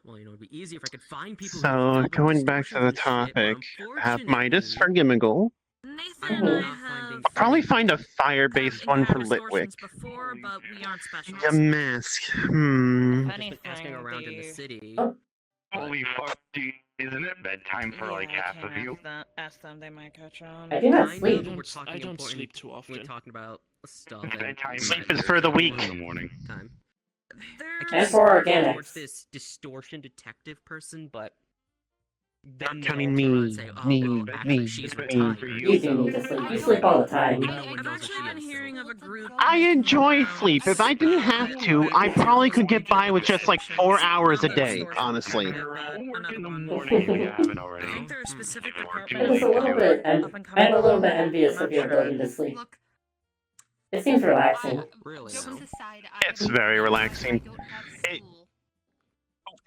Well, you know, it'd be easier if I could find people who So, fell with going back to the distortions and shit, but topic, I have Midas for Gimmigle. I'll probably find a fire-based one for Litwick. Before, but we aren't specialists. The mask. Hmm. Asking around in the city. Holy fuck, dude. Isn't it bedtime for like half of you? Ask them, they might catch on. I do not Kind sleep. of, we're talking I don't important- sleep too often. We're talking about stuff. It's and bedtime. Sleep is for the weak. In the morning. Time. And for organics. Towards this distortion detective person, but then Counting they'll turn around me, and say, oh, me, well, actually, me, she's me. retired. You do need to sleep. You sleep all the time. I've actually been hearing of a group. I enjoy sleep. If I didn't have to, I probably could get by with just like 4 hours a day, honestly. In the morning if you haven't already. I think there are specific I'm departments. just a little bit, I'm a little bit envious of your ability to sleep. It seems relaxing. Really? It's very relaxing.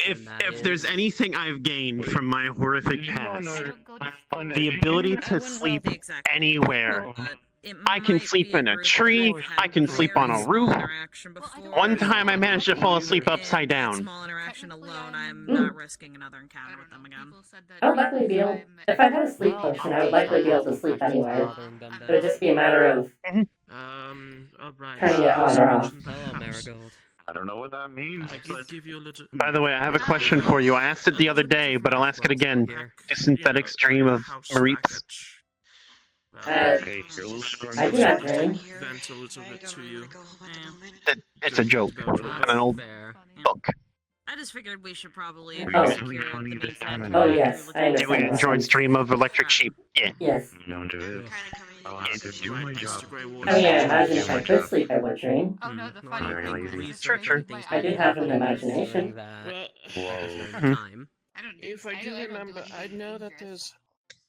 If there's anything I've gained from my horrific past, the ability to sleep anywhere. I can sleep in a tree, I can sleep on a roof. One time I managed to fall asleep upside down. Small interaction alone, I'm not risking another encounter with them again. I would likely be able, if I had a sleep potion, I would likely be able to sleep anywhere. It would just be a matter of Alright. turning it on or off. Hello, Marigold. I don't know what that means. I can give you a little. By the way, I have a question for you. I asked it the other day, but I'll ask it again. Do synthetics dream of Mareeps? Okay, you're a little strong. I do not dream. Vent a little bit to you. It's a joke. An old book. I just figured we should probably Oh. secure the main side. Oh yes, I Do understand. androids dream of electric sheep? Yeah. Yes. Don't do it. I'll have to do my job. I mean, I imagine if I could sleep, I would dream. Oh no, the funny Very thing lazy. was Sure, sure. I do have an imagination. Whoa. Time. I don't If I do remember, I know that there's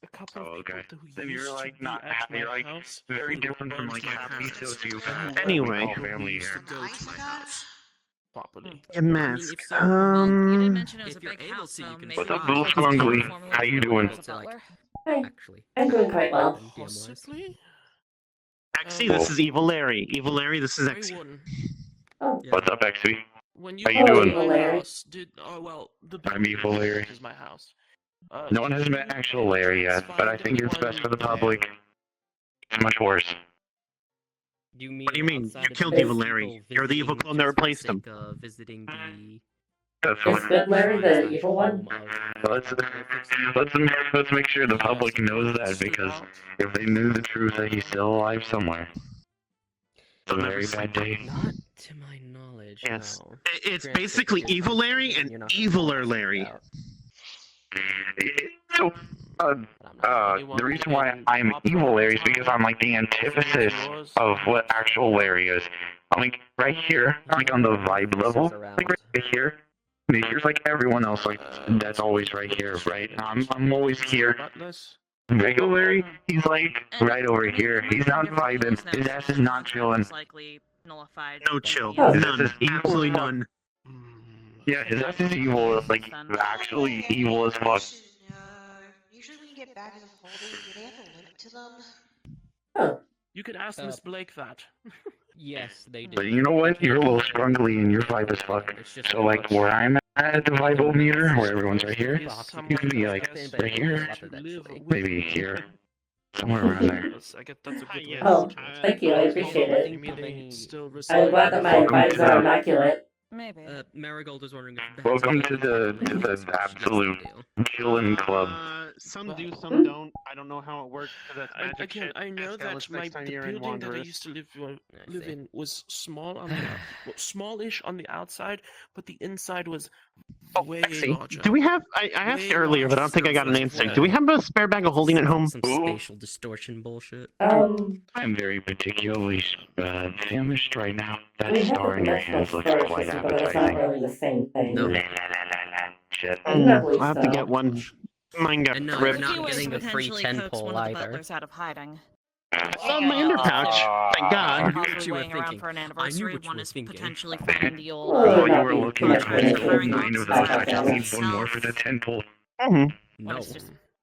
a couple Oh, of okay. people who Then used you're to like be not at happy. my You're like house very who different from owns like my happy parents, sociopath. Anyway. Whole family used to here. go to my house properly. A mask. You did mention it was If a you're big able house, to, you so can maybe What's up, we Bill should Strongly? formally How you doing? with the butler. Hey, Actually. I'm doing quite well. Possibly. Exy, this is Evil Larry. Evil Larry, this is Exy. Oh. What's up, XV? When you How you bought doing? my Larry? house, the I'm Evil Larry. is my house. No one has met actual Larry yet, but I think it's best for the public. It's much worse. What do you mean? You killed Evil Larry. You're the evil clone that replaced him. Visiting the That's Is Good Larry the evil one? let's make sure the public knows that, because if they knew the truth that he's still alive somewhere, it's a very bad day. Not to my knowledge. Yes. No. It's basically Evil Larry and Eviler Larry. So, the reason why I'm evil Larry is because I'm like the antithesis of what actual Larry is. I'm like right here, like on the vibe level, like right here. And here's like everyone else, like that's always right here, right? I'm always here. Regular Larry, he's like right over here. He's not vibing. His ass is not chilling. Likely nullified. No chill. His ass None. is evil Absolutely as fuck. none. Yeah, his ass is evil, like actually evil as fuck. Usually when you get bags of holding, do they have a limit to them? You could ask Miss Blake that. Yes, they do. But you know what? You're a little scrungly and your vibe is fuck. So like where I'm at the vibe meter, where everyone's right here, you can be like right here, maybe here, somewhere around there. I get that's a good way. Oh, thank you. I appreciate it. You mean they still I'm glad that my vibes are immaculate. Maybe. Marigold was wondering if Welcome to the absolute chillin' club. Some do, some don't. I don't know how it works because that's magic Again, shit. I know Ask Alice that next time the you're in building that I Wanderers. used to live in was small on the well, smallish on the outside, but the inside was way Lexi, larger. do we have? I asked you earlier, but I don't think I got an answer. Do we have a spare bag of holding at home? Some spatial distortion bullshit. I'm very particularly famished right now. That star in your hands looks quite appetizing. Really the same thing. No. I'll have to get one. Mine got And no, ripped. you're not getting a free Potentially 10 coax one pole of the either. butlers out of hiding. I love my ender pouch. Thank God. Possibly weighing around for an anniversary. One is potentially finding the old. Oh, you were looking at contract all hiring 9 of those. I just need one more for the 10 pole. No.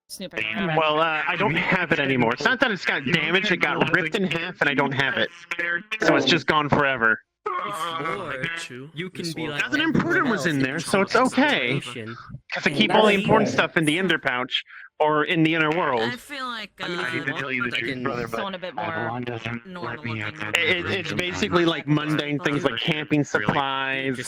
Snooping around. Well, I don't have it anymore. It's not that it's got damaged, it got ripped in half and I don't have it. So it's just gone forever. Or you can be like. Nothing important was in there, so it's okay. Because I keep all the important stuff in the ender pouch or in the inner world. I feel like I need to tell you the truth, brother, but someone a bit more Avalon doesn't let me have that. It's basically like mundane things like camping supplies,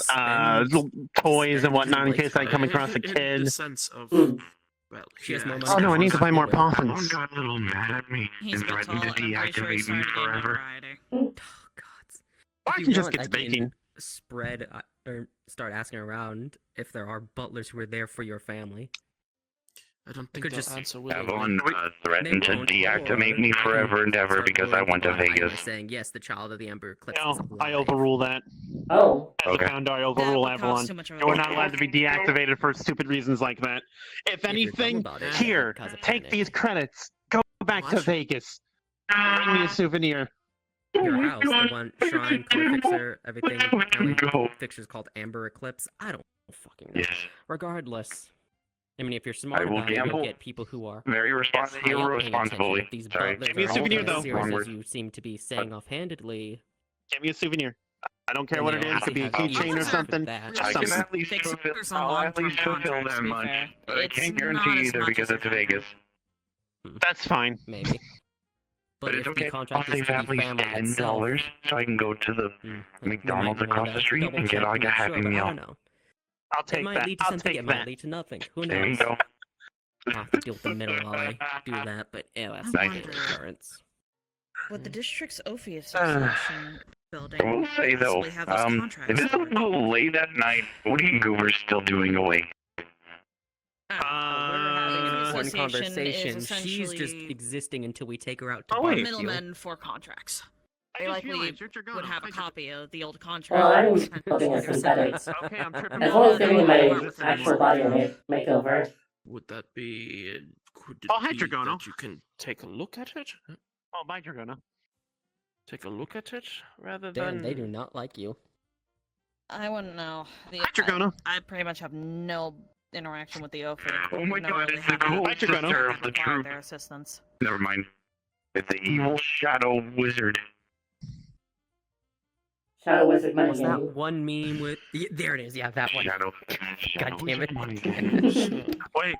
toys and whatnot in case I come across a kid. The sense of well, she has more money. Oh no, I need to buy more Avalon possums. got a little mad at me and threatened to deactivate me forever. I can just get to baking. Spread or start asking around if there are butlers who are there for your family. I don't think could they'll just answer with Avalon threatened to deactivate me forever and ever because I went to Vegas. Saying yes, the child of the Ember Eclipse. No, I overrule that. Oh. As a founder, I overrule Avalon. You're not allowed to be deactivated for stupid reasons like that. If anything, here, take these credits. Go back to Vegas. Bring me a souvenir. Your house, the one shrine, core fixer, everything. Fixer's called Amber Eclipse. I don't fucking know. Yes. Regardless, I mean, if you're smart I will about it, gamble you'll get people who are very responsibly. These Sorry. butlers Give me a are all souvenir, as though. serious as you seem to be saying offhandedly. Give me a souvenir. I don't care And what they it is. It could be a obviously have keychain or used something. that. I can Something. at least fulfill that much, but I can't guarantee either because it's Vegas. That's fine. Maybe. But if it's the okay. I'll contract is save to at be least family $10 itself, so I can go to the McDonald's might across wanna the street and get double-check like to a make Happy sure, but I Meal. don't know. I'll It take might that. lead to I'll something. take It might that. lead to nothing. Who There you knows? go. I'll have to deal with the middle while I do that, but yeah, that's Nice. my occurrence. Would the district's Ophi Association building I will say though, possibly have those if contracts? it's a little late at night, what are you goobers still doing awake? We're having an important Association conversation. is She's just essentially existing until we take her out to Oh, wait. barbecue. middlemen for contracts. They just likely realized you're Dragona. would have a I copy of the old contract. Well, I and didn't building a synthetic. Okay, I'm tripping. As long as giving my actual body a makeover. Would that be? Could it Oh, hi, be Dragono. that you can take a look at it? Oh, bye, Dragona. Take a look at it rather Damn, than. they do not like you. I wouldn't know. Hi, Dragona. I pretty much have no interaction with the Ophi. Oh my Never god, really it's the had cool Hi, Dragona. sister of the required troop. their assistance. Never mind. It's the evil shadow wizard. Shadow Wizard money What's that game. one meme with? There it is. Yeah, that one. Shadow. God damn it. Wait.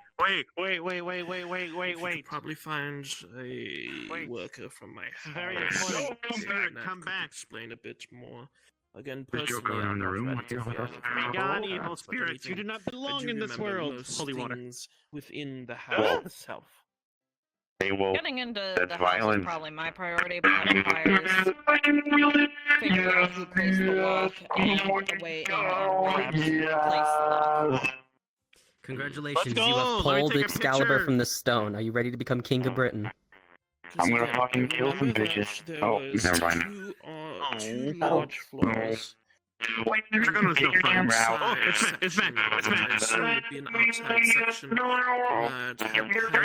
Could probably find a worker from my house. Very important. Spirit, that come could back. Explain a bit more. Again, There's personally, Joker I'm in the not room. ready What to the hell? feel Be gone, comfortable evil about spirits. You do anything. not I belong do in this remember world. most Holy water. things within the house itself. They will. Getting into That's the house violent. is probably my priority, but that requires figuring out who placed the lock and a way in and a way to place the lock. Congratulations, Let's you go, have let me pulled take a Excalibur picture. from the stone. Are you ready to become King of Britain? I'm gonna fucking kill some bitches. Oh, never mind. Two large floors. Wait, Dragona's still your fine. camera out. Oh, it's Matt. So it would be an outside section. You're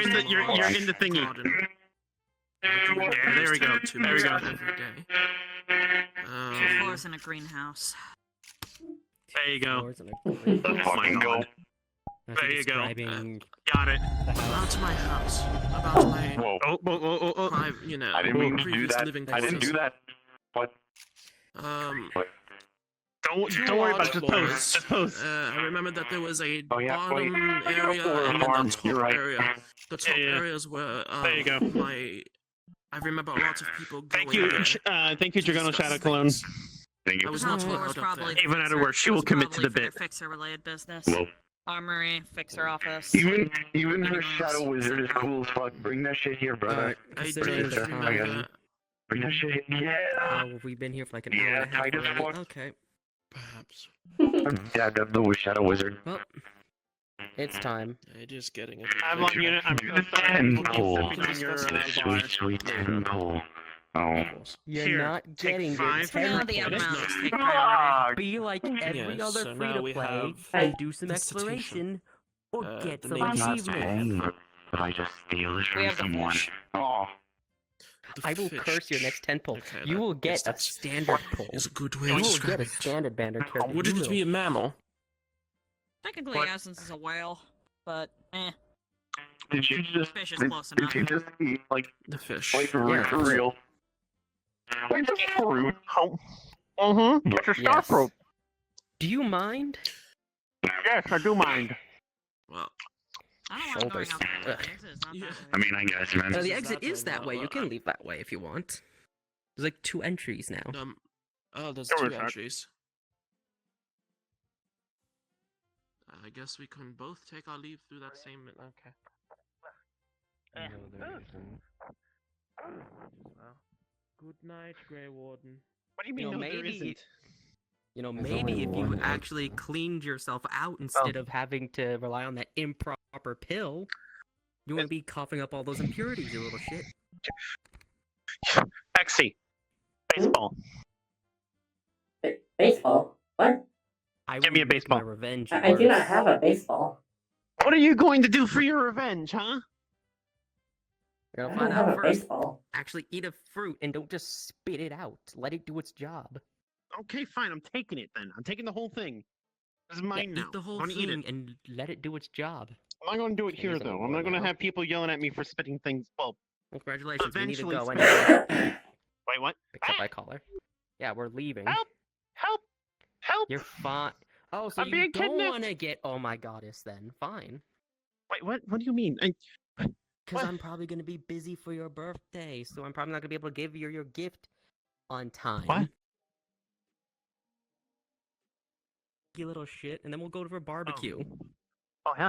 in the thingy. Yeah, there we go. There we go. Every day. The floor's in a greenhouse. There you go. Floors and a- Oh my god. That's There you go. describing Got it. the house. About my house. About my Whoa. Oh. private, you know, I didn't mean to do previous that. living I didn't do quarters. that. What? Don't worry about it. Just pose. Just pose. I remember that there was a Oh, yeah, bottom wait. area Or a and then farm. the top You're right. area. The top Yeah. areas were There you go. I remember lots of people going Thank you, there. Dragono Shadow Cologne. Thank you. I was Top not floor allowed is up probably there. Even at her work, she will commit to the for their bit. fixer-related business. Well, Armory, fixer office. even her Anything shadow else? wizard is cool as fuck. Bring that shit here, brother. Alright, I considering did the feel time. Bring that shit here. Yeah. Oh, we've been here for like an hour and a half tight as already. fuck. Okay. Perhaps. Yeah, the blue shadow wizard. Well, it's time. It is getting a I'm gonna start Temple. sipping on your The bar. sweet temple. Oh. You're Here, not take getting 5. the No, 10 the points. abnormalities take priority. Be like every Yes, other so free now to we play have and do some Institution. exploration or get the some name's not achievements. But I just steal this We from have the someone. fish. Oh. I will curse your next 10 pull. Okay, You will that get a distance standard pull. is a good way You of will get a describing it. standard banner character. Would You it be a will. mammal? Technically, Essence is a whale, but Did you just Fish is close enough. Did you just eat like The fish. like for real? Like the fruit. Mm-hmm. It's a star Yes. fruit. Do you mind? Yes, I do mind. Well, I don't mind going Shoulders. out there. Ugh. The exit is not that I way. mean, I guess, man. The Is exit that is way? that way. You Well, can leave that way if you want. There's like 2 entries now. Oh, there's There 2 was that. entries. I guess we can both take our leave through that same. Okay. No, there isn't. Well, good night, Grey Warden. What do you mean? You know, no, there maybe- isn't. You know, There's maybe only if you one. actually cleaned yourself out instead of having to rely on that improper pill, you wouldn't be coughing up all those impurities, you little shit. Exy. Baseball. Baseball? What? I Give me a will make baseball. My revenge. I do not yours. have a baseball. What are you going to do for your revenge, huh? You're I gonna don't find have out a first. baseball. Actually, eat a fruit and don't just spit it out. Let it do its job. Okay, fine. I'm taking it then. I'm taking the whole thing. This is Yeah, mine now. eat the whole I'm gonna eat thing it. and let it do its job. I'm not going to do it Okay, here here's a though. I'm reward not going to now. have people yelling at me for spitting things. Well, Well, congratulations. We need to eventually go spit. anyway. Wait, what? Picked up by caller. Yeah, we're leaving. Help! Help! Help! You're fine. Oh, so I'm you being don't kidnapped! want to get Oh my goddess then. Fine. Wait, what? What do you mean? Because What? I'm probably going to be busy for your birthday, so I'm probably not going to be able to give you your gift on time. What? You little shit, and then we'll go for barbecue.